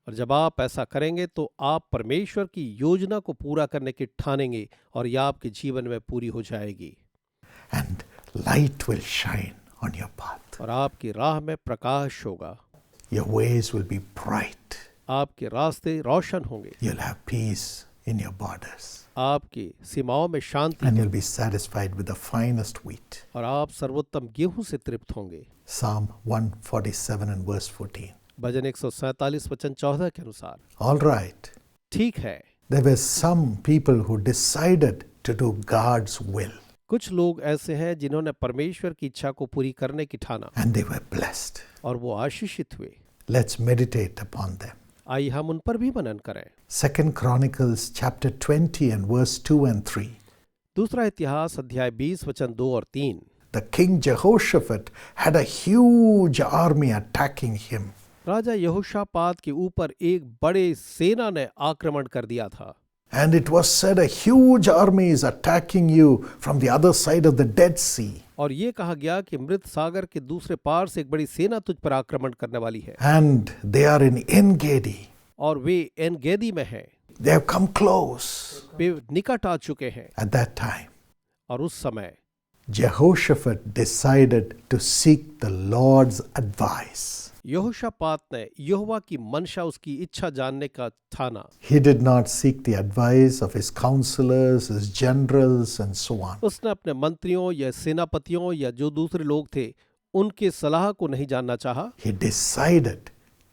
[SPEAKER 2] और जब आप ऐसा करेंगे तो आप परमेश्वर की योजना को पूरा करने की ठानेंगे और यह आपके जीवन में पूरी हो जाएगी।
[SPEAKER 1] And light will shine on your path.
[SPEAKER 2] और आपकी राह में प्रकाश होगा,
[SPEAKER 1] Your ways will be bright.
[SPEAKER 2] आपके रास्ते रोशन होंगे,
[SPEAKER 1] You'll have peace in your borders.
[SPEAKER 2] आपकी सीमाओं में शांति
[SPEAKER 1] and you'll be satisfied with the finest wheat.
[SPEAKER 2] और आप सर्वोत्तम गेहूं से तृप्त होंगे।
[SPEAKER 1] Psalm 147 and verse 14.
[SPEAKER 2] भजन 147 वचन 14 के अनुसार।
[SPEAKER 1] All right.
[SPEAKER 2] ठीक है,
[SPEAKER 1] There were some people who decided to do God's will,
[SPEAKER 2] कुछ लोग ऐसे हैं जिन्होंने परमेश्वर की इच्छा को पूरी करने की ठाना
[SPEAKER 1] and they were blessed.
[SPEAKER 2] और वो आशीषित हुए।
[SPEAKER 1] Let's meditate upon them.
[SPEAKER 2] आइए हम उन पर भी मनन करें।
[SPEAKER 1] 2 Chronicles chapter 20 and verse 2 and 3.
[SPEAKER 2] दूसरा इतिहास अध्याय 20 वचन 2 और 3।
[SPEAKER 1] The king Jehoshaphat had a huge army attacking him.
[SPEAKER 2] राजा यहोशापात के ऊपर एक बड़े सेना ने आक्रमण कर दिया था।
[SPEAKER 1] And it was said a huge army is attacking you from the other side of the Dead Sea.
[SPEAKER 2] और ये कहा गया कि मृत सागर के दूसरे पार से एक बड़ी सेना तुझ पर आक्रमण करने वाली है।
[SPEAKER 1] And they are in En-Gedi.
[SPEAKER 2] और वे एन गेदी में हैं।
[SPEAKER 1] They have come close.
[SPEAKER 2] वे निकट आ चुके हैं।
[SPEAKER 1] At that time,
[SPEAKER 2] और उस समय
[SPEAKER 1] Jehoshaphat decided to seek the Lord's advice.
[SPEAKER 2] यहोशापात ने यहोवा की मनशा, उसकी इच्छा जानने का ठाना।
[SPEAKER 1] He did not seek the advice of his counselors, his generals, and so on.
[SPEAKER 2] उसने अपने मंत्रियों या सेनापतियों या जो दूसरे लोग थे उनके सलाह को नहीं जानना चाहा,
[SPEAKER 1] He decided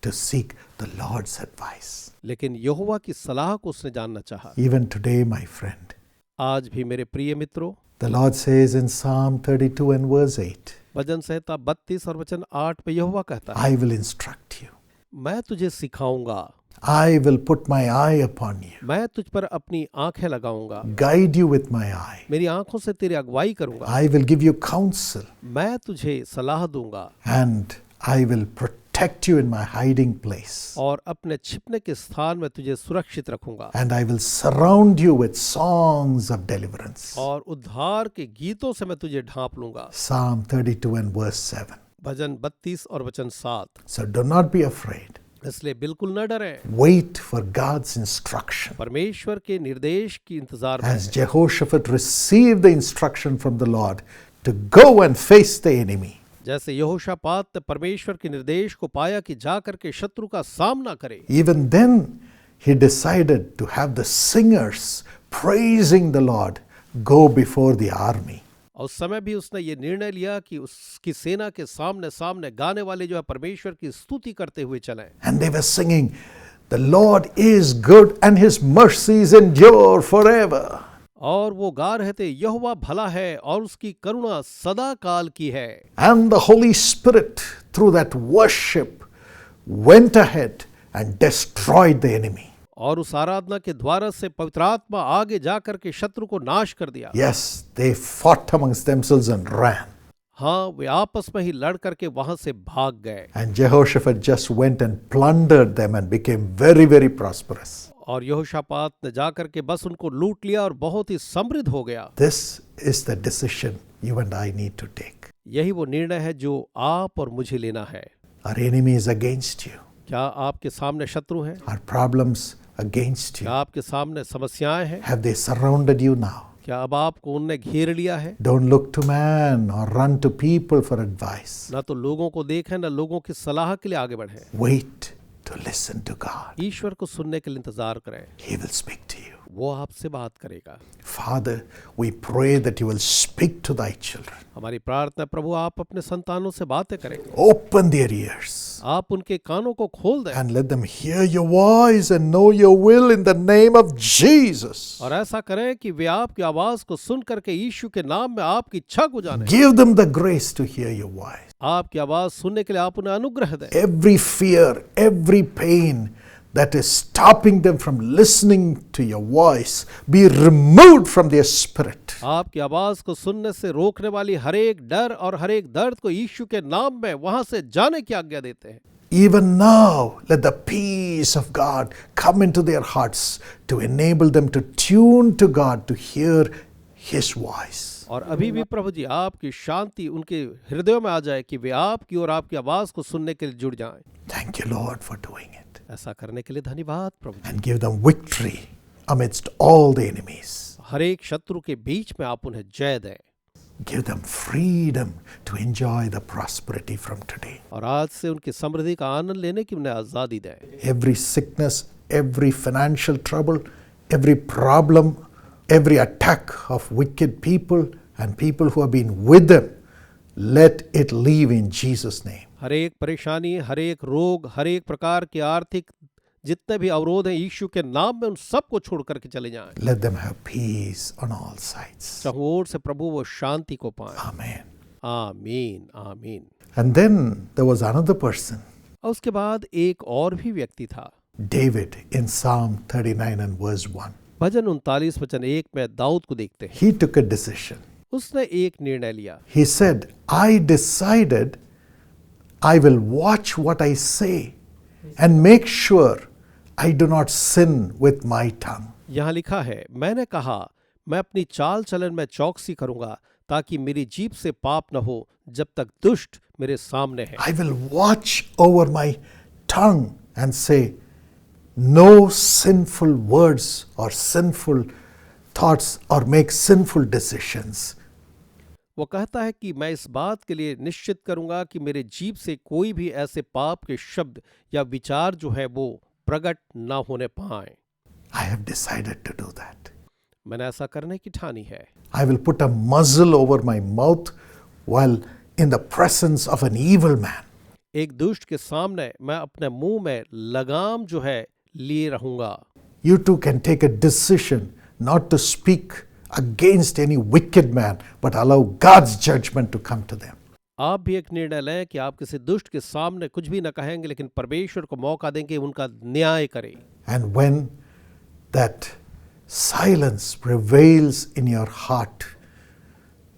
[SPEAKER 1] to seek the Lord's advice.
[SPEAKER 2] लेकिन यहोवा की सलाह को उसने जानना चाहा।
[SPEAKER 1] Even today, my friend,
[SPEAKER 2] आज भी मेरे प्रिय मित्रों,
[SPEAKER 1] the Lord says in Psalm 32 and verse 8,
[SPEAKER 2] भजन संहिता 32 और वचन 8 पे यहोवा कहता है,
[SPEAKER 1] I will instruct you.
[SPEAKER 2] मैं तुझे सिखाऊंगा,
[SPEAKER 1] I will put my eye upon you,
[SPEAKER 2] मैं तुझ पर अपनी आंखें लगाऊंगा,
[SPEAKER 1] guide you with my eye.
[SPEAKER 2] मेरी आंखों से तेरी अगुवाई करूंगा,
[SPEAKER 1] I will give you counsel,
[SPEAKER 2] मैं तुझे सलाह दूंगा
[SPEAKER 1] and I will protect you in my hiding place.
[SPEAKER 2] और अपने छिपने के स्थान में तुझे सुरक्षित रखूंगा
[SPEAKER 1] And I will surround you with songs of deliverance.
[SPEAKER 2] और उद्धार के गीतों से मैं तुझे ढांप लूंगा।
[SPEAKER 1] Psalm 32 and verse 7.
[SPEAKER 2] भजन 32 और वचन 7।
[SPEAKER 1] So do not be afraid.
[SPEAKER 2] इसलिए बिल्कुल न डरें,
[SPEAKER 1] Wait for God's instruction.
[SPEAKER 2] परमेश्वर के निर्देश की इंतजार में
[SPEAKER 1] As
[SPEAKER 2] हैं।
[SPEAKER 1] Jehoshaphat received the instruction from the Lord to go and face the enemy,
[SPEAKER 2] जैसे यहोशापात ने परमेश्वर के निर्देश को पाया कि जा करके शत्रु का सामना करे,
[SPEAKER 1] even then he decided to have the singers praising the Lord go before the army.
[SPEAKER 2] और उस समय भी उसने ये निर्णय लिया कि उसकी सेना के सामने सामने गाने वाले जो है परमेश्वर की स्तुति करते हुए चलें।
[SPEAKER 1] And they were singing, "The Lord is good and his mercies endure forever."
[SPEAKER 2] और वो गा रहे थे, यहोवा भला है और उसकी करुणा सदा काल की है।
[SPEAKER 1] And the Holy Spirit, through that worship, went ahead and destroyed the enemy.
[SPEAKER 2] और उस आराधना के द्वारा से पवित्र आत्मा आगे जाकर के शत्रु को नाश कर दिया।
[SPEAKER 1] Yes, they fought amongst themselves and ran.
[SPEAKER 2] हाँ, वे आपस में ही लड़ करके वहां से भाग गए।
[SPEAKER 1] And Jehoshaphat just went and plundered them and became very, very prosperous.
[SPEAKER 2] और यहोशापात ने जाकर के बस उनको लूट लिया और बहुत ही समृद्ध हो गया।
[SPEAKER 1] This is the decision you and I need to take.
[SPEAKER 2] यही वो निर्णय है जो आप और मुझे लेना है।
[SPEAKER 1] Our enemy is against you.
[SPEAKER 2] क्या आपके सामने शत्रु हैं?
[SPEAKER 1] Our problems against
[SPEAKER 2] क्या
[SPEAKER 1] you.
[SPEAKER 2] आपके सामने समस्याएं हैं?
[SPEAKER 1] Have they surrounded you now?
[SPEAKER 2] क्या अब आपको उनने घेर लिया है?
[SPEAKER 1] Don't look to man or run to people for advice.
[SPEAKER 2] ना तो लोगों को देखें, ना लोगों की सलाह के लिए आगे बढ़ें।
[SPEAKER 1] Wait to listen to God.
[SPEAKER 2] ईश्वर को सुनने के लिए इंतजार करें,
[SPEAKER 1] He will speak to you.
[SPEAKER 2] वो आपसे बात करेगा।
[SPEAKER 1] Father, we pray that you will speak to thy children.
[SPEAKER 2] हमारी प्रार्थना, प्रभु आप अपने संतानों से बातें करेंगे,
[SPEAKER 1] Open their ears
[SPEAKER 2] आप उनके कानों को खोल दें
[SPEAKER 1] and let them hear your voice and know your will in the name of Jesus.
[SPEAKER 2] और ऐसा करें कि वे आपकी आवाज को सुन करके यीशु के नाम में आपकी इच्छा को जाने।
[SPEAKER 1] Give them the grace to hear your voice.
[SPEAKER 2] आपकी आवाज सुनने के लिए आप उन्हें अनुग्रह दें।
[SPEAKER 1] Every fear, every pain that is stopping them from listening to your voice be removed from their spirit.
[SPEAKER 2] आपकी आवाज को सुनने से रोकने वाली हर एक डर और हर एक दर्द को यीशु के नाम में वहां से जाने की आज्ञा देते हैं।
[SPEAKER 1] Even now, let the peace of God come into their hearts to enable them to tune to God to hear His voice.
[SPEAKER 2] और अभी भी प्रभु जी आपकी शांति उनके हृदयों में आ जाए कि वे आपकी और आपकी आवाज को सुनने के लिए जुड़ जाएं।
[SPEAKER 1] Thank you, Lord, for doing it.
[SPEAKER 2] ऐसा करने के लिए धन्यवाद प्रभु जी।
[SPEAKER 1] And give them victory amidst all the enemies.
[SPEAKER 2] हर एक शत्रु के बीच में आप उन्हें जय दें।
[SPEAKER 1] Give them freedom to enjoy the prosperity from today.
[SPEAKER 2] और आज से उनकी समृद्धि का आनंद लेने की उन्हें आजादी दें।
[SPEAKER 1] Every sickness, every financial trouble, every problem every attack of wicked people and people who have been with them, let it leave in Jesus' name.
[SPEAKER 2] हर एक परेशानी, हर एक रोग, हर एक प्रकार के आर्थिक जितने भी अवरोध हैं यीशु के नाम में उन सबको छोड़ करके चले जाएं।
[SPEAKER 1] Let them have peace on all sides.
[SPEAKER 2] चारों ओर से प्रभु वो शांति को पाएं।
[SPEAKER 1] Amen.
[SPEAKER 2] आमीन आमीन।
[SPEAKER 1] And then there was another person,
[SPEAKER 2] और उसके बाद एक और भी व्यक्ति था।
[SPEAKER 1] David, in Psalm 39 and verse 1.
[SPEAKER 2] भजन 39 वचन 1 में दाऊद को देखते हैं।
[SPEAKER 1] He took a decision.
[SPEAKER 2] उसने एक निर्णय लिया।
[SPEAKER 1] He said, I decided I will watch what I say and make sure I do not sin with my tongue.
[SPEAKER 2] यहाँ लिखा है, मैंने कहा मैं अपनी चाल चलन में चौकसी करूंगा ताकि मेरी जीभ से पाप न हो जब तक दुष्ट मेरे सामने है।
[SPEAKER 1] I will watch over my tongue and say, no sinful words or sinful thoughts or make sinful decisions.
[SPEAKER 2] वो कहता है कि मैं इस बात के लिए निश्चित करूंगा कि मेरे जीभ से कोई भी ऐसे पाप के शब्द या विचार जो है वो प्रकट ना होने पाए।
[SPEAKER 1] I have decided to do that.
[SPEAKER 2] मैंने ऐसा करने की ठानी है।
[SPEAKER 1] I will put a muzzle over my mouth while in the presence of an evil man.
[SPEAKER 2] एक दुष्ट के सामने मैं अपने मुंह में लगाम जो है लिए रहूंगा।
[SPEAKER 1] You too can take a decision not to speak against any wicked man, but allow God's judgment to come to them.
[SPEAKER 2] आप भी एक निर्णय लें कि आप किसी दुष्ट के सामने कुछ भी न कहेंगे, लेकिन परमेश्वर को मौका देंगे उनका न्याय करें।
[SPEAKER 1] And when that silence prevails in your heart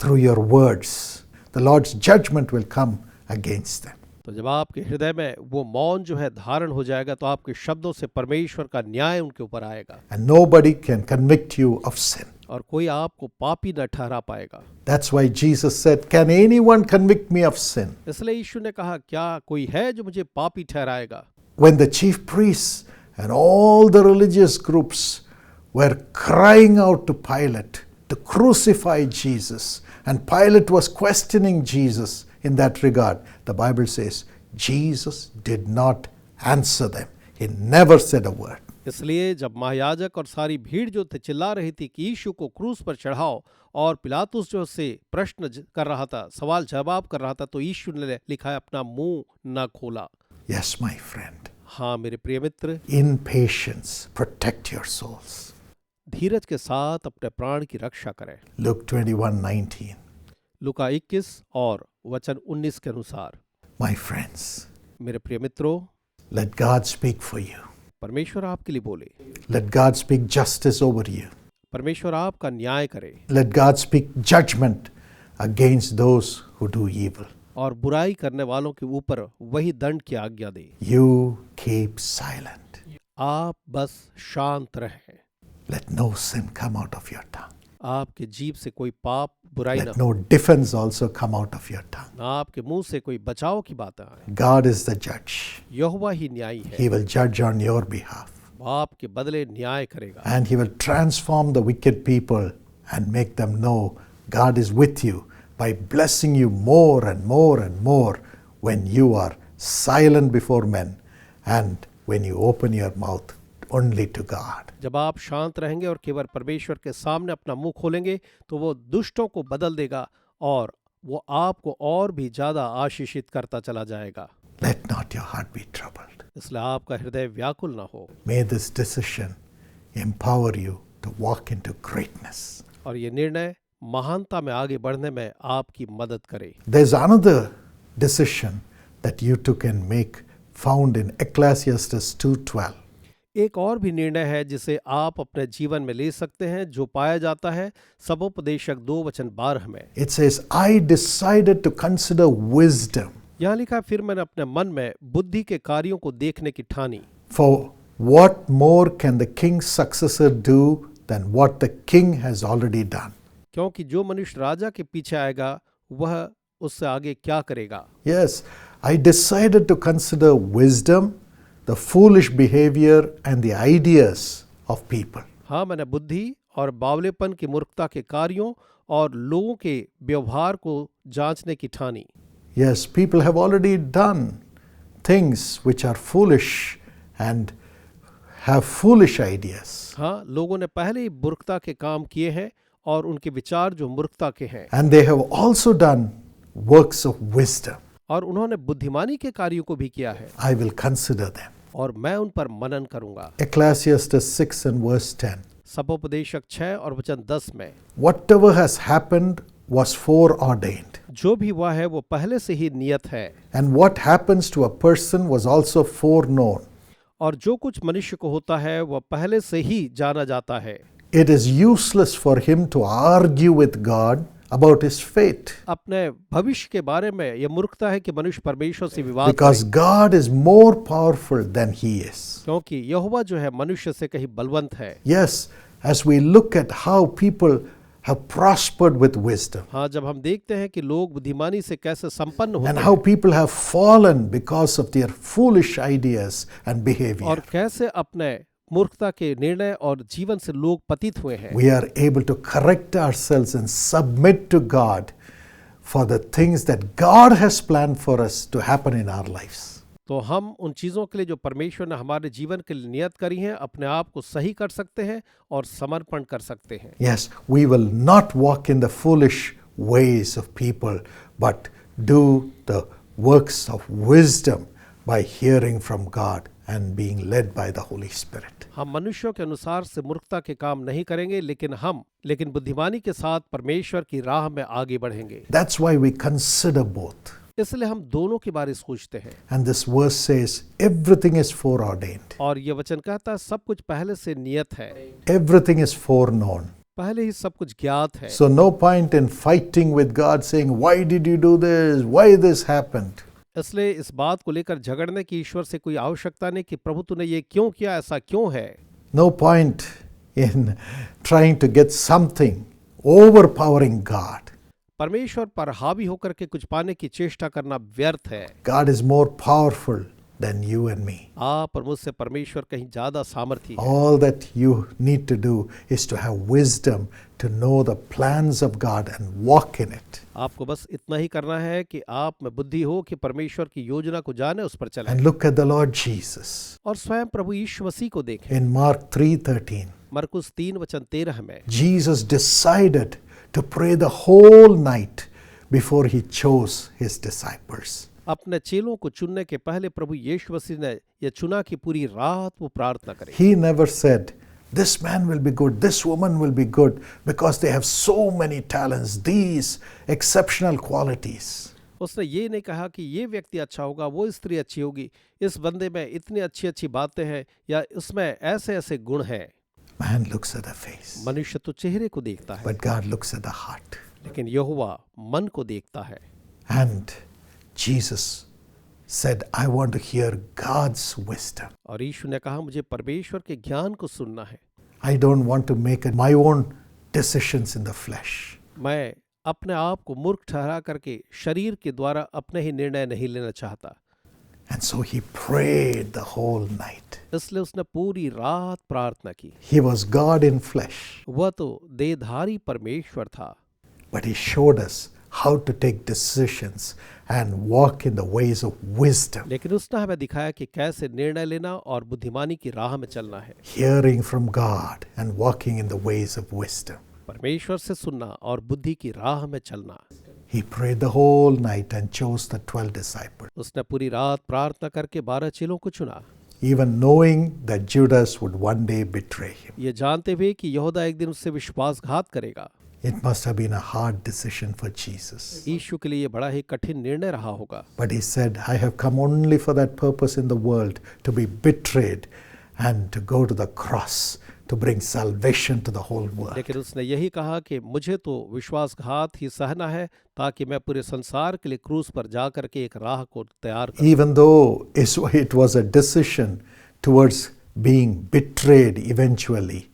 [SPEAKER 1] through your words, the Lord's judgment will come against them.
[SPEAKER 2] तो जब आपके हृदय में वो मौन जो है धारण हो जाएगा तो आपके शब्दों से परमेश्वर का न्याय उनके ऊपर आएगा।
[SPEAKER 1] And nobody can convict you of sin.
[SPEAKER 2] और कोई आपको पापी न ठहरा पाएगा।
[SPEAKER 1] That's why Jesus said, can anyone convict me of sin?
[SPEAKER 2] इसलिए यीशु ने कहा, क्या कोई है जो मुझे पापी ठहराएगा?
[SPEAKER 1] When the chief priests and all the religious groups were crying out to Pilate to crucify Jesus, and Pilate was questioning Jesus in that regard, the Bible says Jesus did not answer them. He never said a word.
[SPEAKER 2] इसलिए जब महायाजक और सारी भीड़ जो थे चिल्ला रही थी कि यीशु को क्रूस पर चढ़ाओ, और पिलातुस जो से प्रश्न कर रहा था, सवाल जवाब कर रहा था, तो यीशु ने लिखा है अपना मुंह न खोला।
[SPEAKER 1] Yes, my friend.
[SPEAKER 2] हाँ मेरे प्रिय मित्र,
[SPEAKER 1] In patience, protect your souls.
[SPEAKER 2] धीरज के साथ अपने प्राण की रक्षा करें।
[SPEAKER 1] Luke 21:19.
[SPEAKER 2] लूका 21 और वचन 19 के अनुसार।
[SPEAKER 1] My friends,
[SPEAKER 2] मेरे प्रिय मित्रों,
[SPEAKER 1] let God speak for you.
[SPEAKER 2] परमेश्वर आपके लिए बोले,
[SPEAKER 1] Let God speak justice over you.
[SPEAKER 2] परमेश्वर आपका न्याय करे
[SPEAKER 1] Let God speak judgment against those who do evil.
[SPEAKER 2] और बुराई करने वालों के ऊपर वही दंड की आज्ञा दे।
[SPEAKER 1] You keep silent.
[SPEAKER 2] आप बस शांत रहें।
[SPEAKER 1] Let no sin come out of your tongue.
[SPEAKER 2] आपके जीभ से कोई पाप बुराई
[SPEAKER 1] Let
[SPEAKER 2] न
[SPEAKER 1] no defense also come out of your tongue.
[SPEAKER 2] ना आपके मुंह से कोई बचाव की बात आए।
[SPEAKER 1] God is the judge.
[SPEAKER 2] यहोवा ही न्यायी है,
[SPEAKER 1] He will judge on your behalf.
[SPEAKER 2] वो आपके बदले न्याय करेगा।
[SPEAKER 1] And He will transform the wicked people and make them know God is with you by blessing you more and more and more when you are silent before men and when you open your mouth only to God.
[SPEAKER 2] जब आप शांत रहेंगे और केवल परमेश्वर के सामने अपना मुंह खोलेंगे तो वो दुष्टों को बदल देगा और वो आपको और भी ज्यादा आशीषित करता चला जाएगा।
[SPEAKER 1] Let not your heart be troubled.
[SPEAKER 2] इसलिए आपका हृदय व्याकुल ना हो।
[SPEAKER 1] May this decision empower you to walk into greatness.
[SPEAKER 2] और ये निर्णय महानता में आगे बढ़ने में आपकी मदद करे।
[SPEAKER 1] There's another decision that you too can make found in Ecclesiastes 2:12.
[SPEAKER 2] एक और भी निर्णय है जिसे आप अपने जीवन में ले सकते हैं, जो पाया जाता है सबोपदेशक 2:12 में।
[SPEAKER 1] It says, I decided to consider wisdom.
[SPEAKER 2] यहाँ लिखा, फिर मैंने अपने मन में बुद्धि के कार्यों को देखने की ठानी।
[SPEAKER 1] For what more can the king's successor do than what the king has already done?
[SPEAKER 2] क्योंकि जो मनुष्य राजा के पीछे आएगा वह उससे आगे क्या करेगा।
[SPEAKER 1] Yes, I decided to consider wisdom, the foolish behavior and the ideas of people.
[SPEAKER 2] हाँ, मैंने बुद्धि और बावलेपन की मूर्खता के कार्यों और लोगों के व्यवहार को जांचने की ठानी।
[SPEAKER 1] Yes, people have already done things which are foolish and have foolish ideas.
[SPEAKER 2] हाँ, लोगों ने पहले ही मूर्खता के काम किए हैं और उनके विचार जो मूर्खता के हैं,
[SPEAKER 1] And they have also done works of wisdom.
[SPEAKER 2] और उन्होंने बुद्धिमानी के कार्यों को भी किया है,
[SPEAKER 1] I will consider them.
[SPEAKER 2] और मैं उन पर मनन करूंगा।
[SPEAKER 1] Ecclesiastes 6 and verse 10.
[SPEAKER 2] सपोपदेशक 6 और वचन 10 में,
[SPEAKER 1] Whatever has happened was foreordained.
[SPEAKER 2] जो भी हुआ है वो पहले से ही नियत है,
[SPEAKER 1] And what happens to a person was also foreknown.
[SPEAKER 2] और जो कुछ मनुष्य को होता है वह पहले से ही जाना जाता है।
[SPEAKER 1] It is useless for him to argue with God about his fate,
[SPEAKER 2] अपने भविष्य के बारे में यह मूर्खता है कि मनुष्य परमेश्वर से विवाद
[SPEAKER 1] because
[SPEAKER 2] करे,
[SPEAKER 1] God is more powerful than he is.
[SPEAKER 2] क्योंकि यहोवा जो है मनुष्य से कहीं बलवंत है।
[SPEAKER 1] Yes, as we look at how people have prospered with wisdom
[SPEAKER 2] हाँ, जब हम देखते हैं कि लोग बुद्धिमानी से कैसे संपन्न होते
[SPEAKER 1] and
[SPEAKER 2] हैं
[SPEAKER 1] how people have fallen because of their foolish ideas and behavior,
[SPEAKER 2] और कैसे अपने मूर्खता के निर्णय और जीवन से लोग पतित हुए हैं,
[SPEAKER 1] we are able to correct ourselves and submit to God for the things that God has planned for us to happen in our lives.
[SPEAKER 2] तो हम उन चीज़ों के लिए जो परमेश्वर ने हमारे जीवन के लिए नियत करी हैं अपने आप को सही कर सकते हैं और समर्पण कर सकते हैं।
[SPEAKER 1] Yes, we will not walk in the foolish ways of people, but do the works of wisdom by hearing from God and being led by the Holy Spirit.
[SPEAKER 2] हम मनुष्यों के अनुसार से मूर्खता के काम नहीं करेंगे, लेकिन बुद्धिमानी के साथ परमेश्वर की राह में आगे बढ़ेंगे।
[SPEAKER 1] That's why we consider both.
[SPEAKER 2] इसलिए हम दोनों के बारे सोचते हैं।
[SPEAKER 1] And this verse says, everything is foreordained.
[SPEAKER 2] और ये वचन कहता है सब कुछ पहले से नियत है,
[SPEAKER 1] Everything is foreknown.
[SPEAKER 2] पहले ही सब कुछ ज्ञात है।
[SPEAKER 1] So no point in fighting with God saying, why did you do this? Why this happened?
[SPEAKER 2] इसलिए इस बात को लेकर झगड़ने की ईश्वर से कोई आवश्यकता नहीं कि प्रभु तूने ये क्यों किया, ऐसा क्यों है।
[SPEAKER 1] No point in trying to get something overpowering God.
[SPEAKER 2] परमेश्वर पर हावी होकर के कुछ पाने की चेष्टा करना व्यर्थ है।
[SPEAKER 1] God is more powerful than you and me.
[SPEAKER 2] आप और मुझसे परमेश्वर कहीं ज्यादा सामर्थी है।
[SPEAKER 1] All that you need to do is to have wisdom to know the plans of God and walk in it.
[SPEAKER 2] आपको बस इतना ही करना है कि आप में बुद्धि हो कि परमेश्वर की योजना को जाने, उस पर चलें।
[SPEAKER 1] And look at the Lord Jesus.
[SPEAKER 2] और स्वयं प्रभु यीशु मसीह को देखें।
[SPEAKER 1] In Mark 3:13,
[SPEAKER 2] मरकुस 3:13 में
[SPEAKER 1] Jesus decided to pray the whole night before he chose his disciples.
[SPEAKER 2] अपने चेलों को चुनने के पहले प्रभु यीशु मसीह ने यह चुना कि पूरी रात वो प्रार्थना करें।
[SPEAKER 1] He never said, this man will be good, this woman will be good because they have so many talents, these exceptional qualities.
[SPEAKER 2] उसने ये नहीं कहा कि ये व्यक्ति अच्छा होगा, वो स्त्री अच्छी होगी, इस बंदे में इतनी अच्छी अच्छी बातें हैं या उसमें ऐसे ऐसे गुण हैं।
[SPEAKER 1] Man looks at the face,
[SPEAKER 2] मनुष्य तो चेहरे को देखता है,
[SPEAKER 1] but God looks at the heart.
[SPEAKER 2] लेकिन यहोवा मन को देखता है।
[SPEAKER 1] And Jesus said, I want to hear God's wisdom.
[SPEAKER 2] और यीशु ने कहा मुझे परमेश्वर के ज्ञान को सुनना है।
[SPEAKER 1] I don't want to make my own decisions in the flesh.
[SPEAKER 2] मैं अपने आप को मूर्ख ठहरा करके शरीर के द्वारा अपने ही निर्णय नहीं लेना चाहता।
[SPEAKER 1] And so he prayed the whole night.
[SPEAKER 2] इसलिए उसने पूरी रात प्रार्थना की।
[SPEAKER 1] He was God in flesh,
[SPEAKER 2] वह तो देहधारी परमेश्वर था,
[SPEAKER 1] but he showed us how to take decisions and walk in the ways of wisdom,
[SPEAKER 2] लेकिन उसने हमें दिखाया कि कैसे निर्णय लेना और बुद्धिमानी की राह में चलना है।
[SPEAKER 1] hearing from God and walking in the ways of wisdom.
[SPEAKER 2] परमेश्वर से सुनना और बुद्धि की राह में चलना।
[SPEAKER 1] He prayed the whole night and chose the 12 disciples,
[SPEAKER 2] उसने पूरी रात प्रार्थना करके 12 चेलों को चुना,
[SPEAKER 1] even knowing that Judas would one day betray him.
[SPEAKER 2] ये जानते हुए कि यहूदा एक दिन उससे विश्वासघात करेगा।
[SPEAKER 1] It must have been a hard decision for Jesus.
[SPEAKER 2] यीशु के लिए ये बड़ा ही कठिन निर्णय रहा होगा।
[SPEAKER 1] But he said, I have come only for that purpose in the world, to be betrayed and to go to the cross, to bring salvation to the whole world.
[SPEAKER 2] लेकिन उसने यही कहा कि मुझे तो विश्वासघात ही सहना है ताकि मैं पूरे संसार के लिए क्रूस पर जा करके एक राह को तैयार करूं।
[SPEAKER 1] Even though it was a decision towards being betrayed eventually,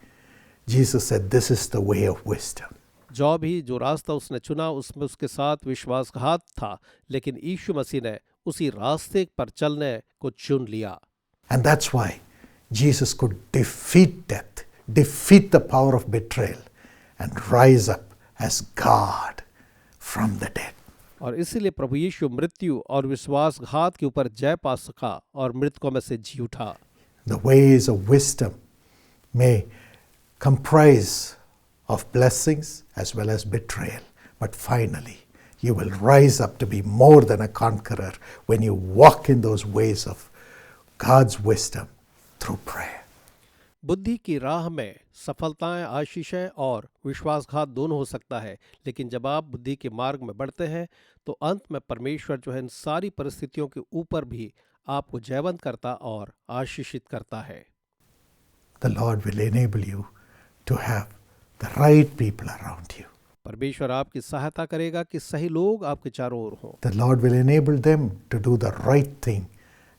[SPEAKER 1] Jesus said, this is the way of wisdom.
[SPEAKER 2] जो रास्ता उसने चुना उसमें उसके साथ विश्वासघात था, लेकिन यीशु मसीह ने उसी रास्ते पर चलने को चुन लिया।
[SPEAKER 1] And that's why Jesus could defeat death, defeat the power of betrayal, and rise up as God from the dead.
[SPEAKER 2] और इसीलिए प्रभु यीशु मृत्यु और विश्वासघात के ऊपर जय पा सका और मृतकों में से जी उठा।
[SPEAKER 1] The ways of wisdom may comprise of blessings as well as betrayal. But finally, you will rise up to be more than a conqueror when you walk in those ways of God's wisdom through prayer.
[SPEAKER 2] बुद्धि की राह में सफलताएं, आशीषें और विश्वासघात दोनों हो सकता है, लेकिन जब आप बुद्धि के मार्ग में बढ़ते हैं तो अंत में परमेश्वर जो है इन सारी परिस्थितियों के ऊपर भी आपको जयवंत करता और आशीषित करता है।
[SPEAKER 1] The Lord will enable you to have the right people around you.
[SPEAKER 2] परमेश्वर आपकी सहायता करेगा कि सही लोग आपके चारों ओर हों।
[SPEAKER 1] The Lord will enable them to do the right thing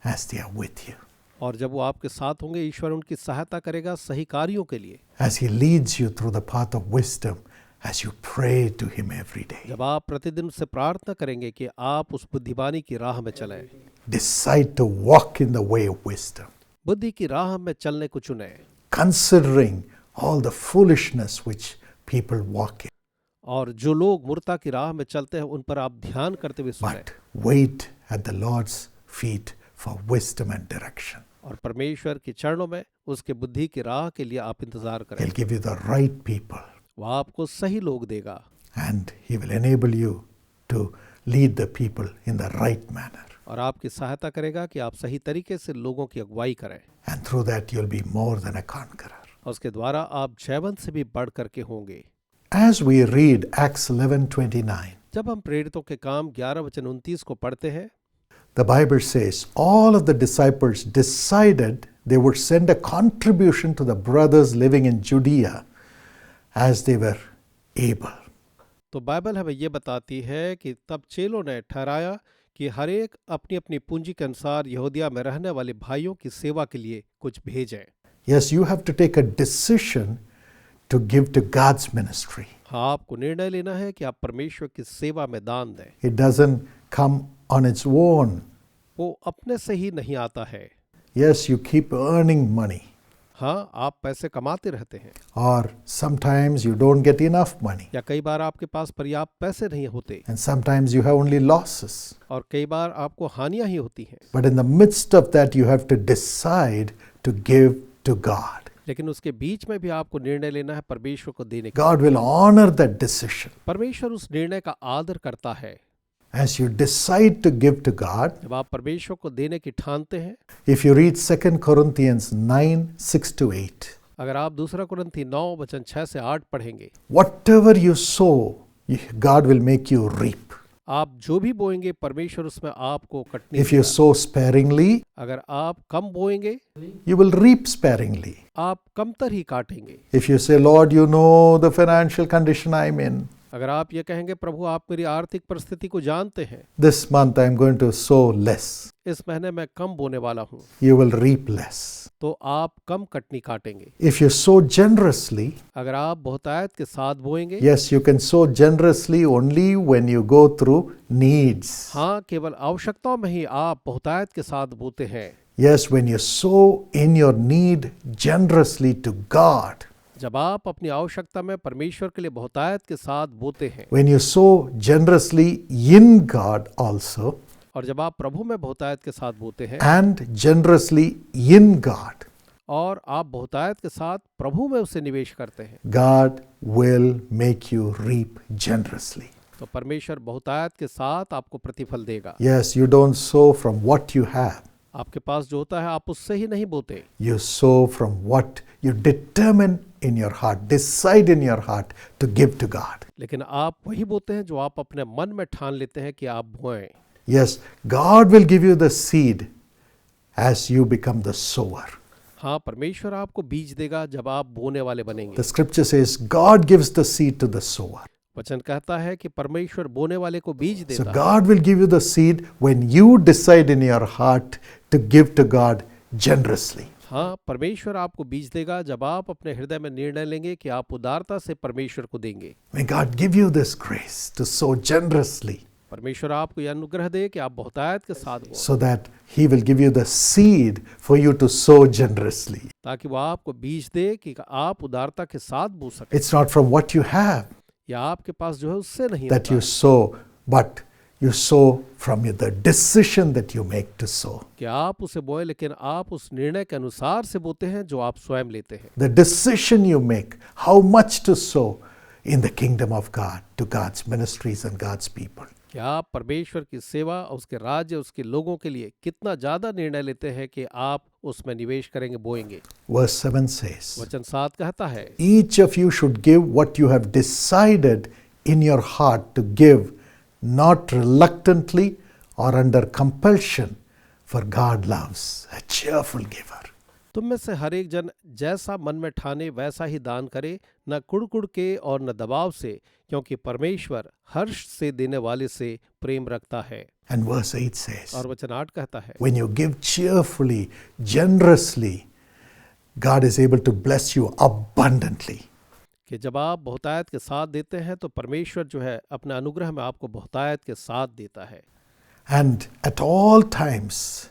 [SPEAKER 1] as they are with you.
[SPEAKER 2] और जब वो आपके साथ होंगे, ईश्वर उनकी सहायता करेगा सही कार्यों के लिए।
[SPEAKER 1] As He leads you through the path of wisdom, as you pray to Him every day.
[SPEAKER 2] जब आप प्रतिदिन से प्रार्थना करेंगे कि आप उस बुद्धिमानी की राह में चलें,
[SPEAKER 1] Decide to walk in the way of wisdom,
[SPEAKER 2] बुद्धि की राह में चलने को चुनें,
[SPEAKER 1] considering all the foolishness which people walk in.
[SPEAKER 2] और जो लोग मूर्खता की राह में चलते हैं उन पर आप ध्यान करते हुए सुनें,
[SPEAKER 1] But wait at the Lord's feet for wisdom and direction.
[SPEAKER 2] और परमेश्वर के चरणों में उसके बुद्धि की राह के लिए आप इंतजार करें।
[SPEAKER 1] He'll give you the right people,
[SPEAKER 2] वह आपको सही लोग देगा
[SPEAKER 1] and He will enable you to lead the people in the right manner.
[SPEAKER 2] और आपकी सहायता करेगा कि आप सही तरीके से लोगों की अगुवाई करें,
[SPEAKER 1] And through that you'll be more than a conqueror.
[SPEAKER 2] और उसके द्वारा आप जयवंत से भी बढ़ करके होंगे।
[SPEAKER 1] As we read Acts 11:29,
[SPEAKER 2] जब हम प्रेरितों के काम 11:29 को पढ़ते हैं,
[SPEAKER 1] the Bible says all of the disciples decided they would send a contribution to the brothers living in Judea as they were able.
[SPEAKER 2] तो बाइबल हमें ये बताती है कि तब चेलों ने ठहराया कि हर एक अपनी अपनी पूंजी के अनुसार यहूदिया में रहने वाले भाइयों की सेवा के लिए कुछ भेजें।
[SPEAKER 1] Yes, you have to take a decision to give to God's ministry.
[SPEAKER 2] हाँ, आपको निर्णय लेना है कि आप परमेश्वर की सेवा में दान दें।
[SPEAKER 1] It doesn't come on its own.
[SPEAKER 2] वो अपने से ही नहीं आता है।
[SPEAKER 1] Yes, you keep earning money,
[SPEAKER 2] हाँ, आप पैसे कमाते रहते हैं,
[SPEAKER 1] or sometimes you don't get enough money,
[SPEAKER 2] या कई बार आपके पास पर्याप्त पैसे नहीं होते,
[SPEAKER 1] and sometimes you have only losses.
[SPEAKER 2] और कई बार आपको हानियां ही होती हैं।
[SPEAKER 1] But in the midst of that, you have to decide to give to God.
[SPEAKER 2] लेकिन उसके बीच में भी आपको निर्णय लेना है परमेश्वर को देने का।
[SPEAKER 1] God will honor that decision.
[SPEAKER 2] परमेश्वर उस निर्णय का आदर करता है।
[SPEAKER 1] As you decide to give to God,
[SPEAKER 2] जब आप परमेश्वर को देने की ठानते हैं,
[SPEAKER 1] if you read 2 Corinthians 9:6-8,
[SPEAKER 2] अगर आप 2 कुरिन्थी 9:6-8 पढ़ेंगे,
[SPEAKER 1] whatever you sow, God will make you reap.
[SPEAKER 2] आप जो भी बोएंगे परमेश्वर उसमें आपको कटनी
[SPEAKER 1] If you
[SPEAKER 2] देगा।
[SPEAKER 1] sow sparingly,
[SPEAKER 2] अगर आप कम बोएंगे,
[SPEAKER 1] you will reap sparingly.
[SPEAKER 2] आप कमतर ही काटेंगे।
[SPEAKER 1] If you say, Lord, you know the financial condition I'm in,
[SPEAKER 2] अगर आप ये कहेंगे, प्रभु आप मेरी आर्थिक परिस्थिति को जानते हैं,
[SPEAKER 1] this month I'm going to sow less,
[SPEAKER 2] इस महीने मैं कम बोने वाला हूँ,
[SPEAKER 1] you will reap less.
[SPEAKER 2] तो आप कम कटनी काटेंगे।
[SPEAKER 1] If you sow generously,
[SPEAKER 2] अगर आप बहुतायत के साथ बोएंगे,
[SPEAKER 1] yes, you can sow generously only when you go through needs.
[SPEAKER 2] हाँ, केवल आवश्यकताओं में ही आप बहुतायत के साथ बोते हैं।
[SPEAKER 1] Yes, when you sow in your need generously to God,
[SPEAKER 2] जब आप अपनी आवश्यकता में परमेश्वर के लिए बहुतायत के साथ बोते हैं,
[SPEAKER 1] when you sow generously in God also,
[SPEAKER 2] और जब आप प्रभु में बहुतायत के साथ बोते हैं,
[SPEAKER 1] and generously in God,
[SPEAKER 2] और आप बहुतायत के साथ प्रभु में उसे निवेश करते हैं,
[SPEAKER 1] God will make you reap generously.
[SPEAKER 2] तो परमेश्वर बहुतायत के साथ आपको प्रतिफल देगा।
[SPEAKER 1] Yes, you don't sow from what you have.
[SPEAKER 2] आपके पास जो होता है आप उससे ही नहीं बोते,
[SPEAKER 1] You sow from what you determine in your heart, decide in your heart to give to God.
[SPEAKER 2] लेकिन आप वही बोते हैं जो आप अपने मन में ठान लेते हैं कि आप बोएं।
[SPEAKER 1] Yes, God will give you the seed as you become the sower.
[SPEAKER 2] हाँ, परमेश्वर आपको बीज देगा जब आप बोने वाले बनेंगे।
[SPEAKER 1] The scripture says God gives the seed to the sower.
[SPEAKER 2] वचन कहता है कि परमेश्वर बोने वाले को बीज
[SPEAKER 1] So
[SPEAKER 2] देता है।
[SPEAKER 1] God will give you the seed when you decide in your heart to give to God generously.
[SPEAKER 2] हाँ, परमेश्वर आपको बीज देगा जब आप अपने हृदय में निर्णय लेंगे कि आप उदारता से परमेश्वर को देंगे।
[SPEAKER 1] May God give you this grace to sow generously
[SPEAKER 2] परमेश्वर आपको यह अनुग्रह दे कि आप बहुतायत के साथ बोएं,
[SPEAKER 1] so that He will give you the seed for you to sow generously.
[SPEAKER 2] ताकि वो आपको बीज दे कि आप उदारता के साथ बो सकें।
[SPEAKER 1] It's not from what you have
[SPEAKER 2] या आपके पास जो है उससे नहीं
[SPEAKER 1] that
[SPEAKER 2] होता
[SPEAKER 1] you
[SPEAKER 2] है,
[SPEAKER 1] sow, but You sow from the decision that you make to sow.
[SPEAKER 2] कि आप उसे बोए, लेकिन आप उस निर्णय के अनुसार से बोते हैं जो आप स्वयं लेते हैं।
[SPEAKER 1] The decision you make, how much to sow in the kingdom of God, to God's ministries and God's people.
[SPEAKER 2] कि आप परमेश्वर की सेवा, उसके राज्य, उसके लोगों के लिए कितना ज्यादा निर्णय लेते हैं कि आप उसमें निवेश करेंगे, बोएंगे।
[SPEAKER 1] Verse 7 says,
[SPEAKER 2] वचन 7 कहता है,
[SPEAKER 1] each of you should give what you have decided in your heart to give, not reluctantly or under compulsion, for God loves a cheerful giver.
[SPEAKER 2] तुम में से हर एक जन जैसा मन में ठाने वैसा ही दान करे, न कुड़कुड़ के और न दबाव से, क्योंकि परमेश्वर हर्ष से देने वाले से प्रेम रखता है।
[SPEAKER 1] And verse 8 says,
[SPEAKER 2] और वचन 8 कहता है,
[SPEAKER 1] when you give cheerfully, generously, God is able to bless you abundantly.
[SPEAKER 2] कि जब आप बहुतायत के साथ देते हैं तो परमेश्वर जो है अपने अनुग्रह में आपको बहुतायत के साथ देता है।
[SPEAKER 1] And at all times,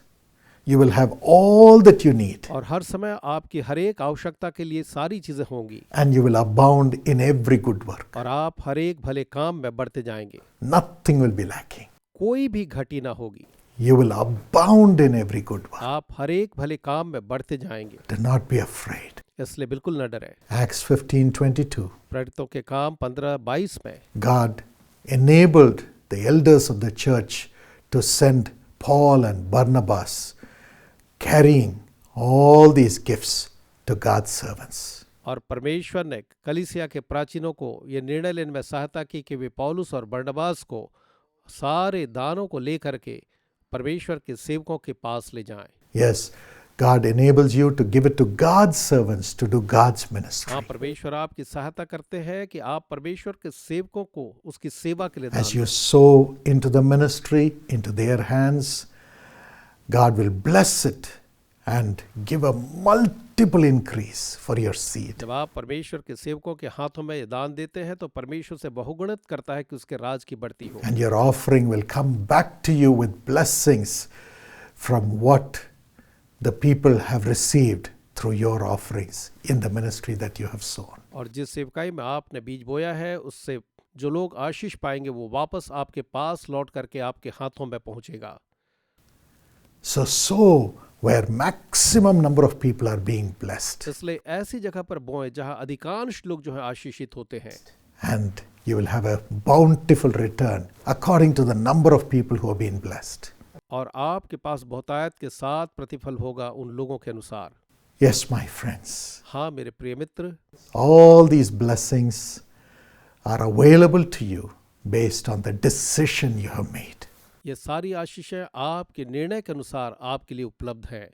[SPEAKER 1] you will have all that you need.
[SPEAKER 2] और हर समय आपकी हर एक आवश्यकता के लिए सारी चीजें होंगी।
[SPEAKER 1] And you will abound in every good work.
[SPEAKER 2] और आप हर एक भले काम में बढ़ते जाएंगे।
[SPEAKER 1] Nothing will be lacking.
[SPEAKER 2] कोई भी घटी ना होगी।
[SPEAKER 1] You will abound in every good work.
[SPEAKER 2] आप हर एक भले काम में बढ़ते जाएंगे।
[SPEAKER 1] Do not be afraid.
[SPEAKER 2] इसलिए बिल्कुल न डरे।
[SPEAKER 1] Acts 15:22.
[SPEAKER 2] प्रेरितों के काम 15:22 में
[SPEAKER 1] God enabled the elders of the church to send Paul and Barnabas carrying all these gifts to God's servants.
[SPEAKER 2] और परमेश्वर ने कलीसिया के प्राचीनों को ये निर्णय लेने में सहायता की कि वे पौलुस और बरनबास को सारे दानों को लेकर के परमेश्वर के सेवकों के पास ले जाएं।
[SPEAKER 1] Yes, God enables you to give it to God's servants to do God's ministry.
[SPEAKER 2] हाँ, परमेश्वर आपकी सहायता करते हैं कि आप परमेश्वर के सेवकों को उसकी सेवा के लिए दान
[SPEAKER 1] As you sow into the ministry, into their hands, God will bless it and give a multiple increase for your seed.
[SPEAKER 2] जब आप परमेश्वर के सेवकों के हाथों में ये दान देते हैं तो परमेश्वर से बहुगुणित करता है कि उसके राज की बढ़ती हो।
[SPEAKER 1] And your offering will come back to you with blessings from what the people have received through your offerings in the ministry that you have sown.
[SPEAKER 2] और जिस सेवकाई में आपने बीज बोया है उससे जो लोग आशीष पाएंगे वो वापस आपके पास लौट करके आपके हाथों में पहुंचेगा।
[SPEAKER 1] So sow where maximum number of people are being blessed.
[SPEAKER 2] इसलिए ऐसी जगह पर बोएं जहां अधिकांश लोग जो है आशीषित होते हैं।
[SPEAKER 1] And you will have a bountiful return according to the number of people who have been blessed.
[SPEAKER 2] और आपके पास बहुतायत के साथ प्रतिफल होगा उन लोगों के अनुसार।
[SPEAKER 1] Yes, my friends,
[SPEAKER 2] हाँ मेरे प्रिय मित्र,
[SPEAKER 1] all these blessings are available to you based on the decision you have made.
[SPEAKER 2] ये सारी आशीषें आपके निर्णय के अनुसार आपके लिए उपलब्ध हैं।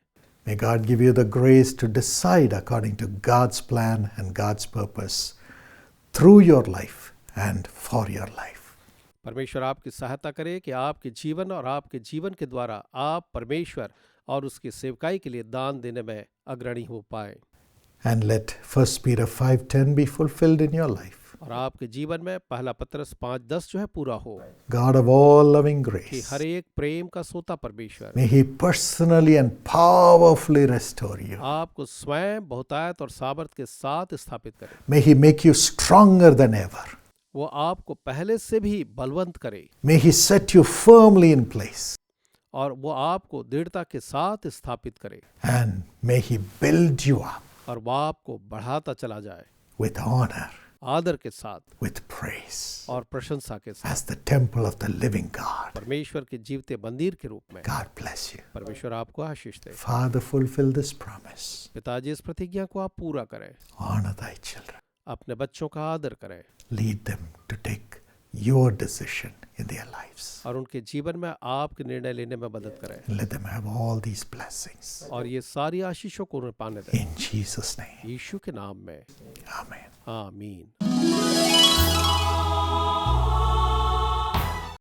[SPEAKER 1] May God give you the grace to decide according to God's plan and God's purpose through your life and for your life.
[SPEAKER 2] परमेश्वर आपकी सहायता करे कि आपके जीवन और आपके जीवन के द्वारा आप परमेश्वर और उसकी सेवकाई के लिए दान देने में अग्रणी हो पाए।
[SPEAKER 1] And let 1 Peter 5:10 be fulfilled in your life.
[SPEAKER 2] और आपके जीवन में पहला पत्रस 5:10 जो है पूरा हो।
[SPEAKER 1] God of all loving
[SPEAKER 2] कि
[SPEAKER 1] grace,
[SPEAKER 2] हर एक प्रेम का सोता परमेश्वर
[SPEAKER 1] may He personally and powerfully restore you.
[SPEAKER 2] आपको स्वयं बहुतायत और सामर्थ के साथ स्थापित करे।
[SPEAKER 1] May He make you stronger than ever.
[SPEAKER 2] वो आपको पहले से भी बलवंत करे
[SPEAKER 1] May He set you firmly in place.
[SPEAKER 2] और वो आपको दृढ़ता के साथ स्थापित करे
[SPEAKER 1] And may He build you up
[SPEAKER 2] और वो आपको बढ़ाता चला जाए
[SPEAKER 1] with honor,
[SPEAKER 2] आदर के साथ
[SPEAKER 1] with praise,
[SPEAKER 2] और प्रशंसा के साथ
[SPEAKER 1] as the temple of the living God.
[SPEAKER 2] परमेश्वर के जीवते मंदिर के रूप में।
[SPEAKER 1] God bless you.
[SPEAKER 2] परमेश्वर आपको आशीष दे।
[SPEAKER 1] Father, fulfill this promise.
[SPEAKER 2] पिताजी इस प्रतिज्ञा को आप पूरा करें।
[SPEAKER 1] Honor thy children.
[SPEAKER 2] अपने बच्चों का आदर करें
[SPEAKER 1] Lead them to take your decision in their lives.
[SPEAKER 2] और उनके जीवन में आपके निर्णय लेने में मदद करें
[SPEAKER 1] Let them have all these blessings.
[SPEAKER 2] और ये सारी आशीषों को उन्हें पाने दें
[SPEAKER 1] In Jesus' name.
[SPEAKER 2] यीशु के नाम में।
[SPEAKER 1] Amen.
[SPEAKER 2] आमीन।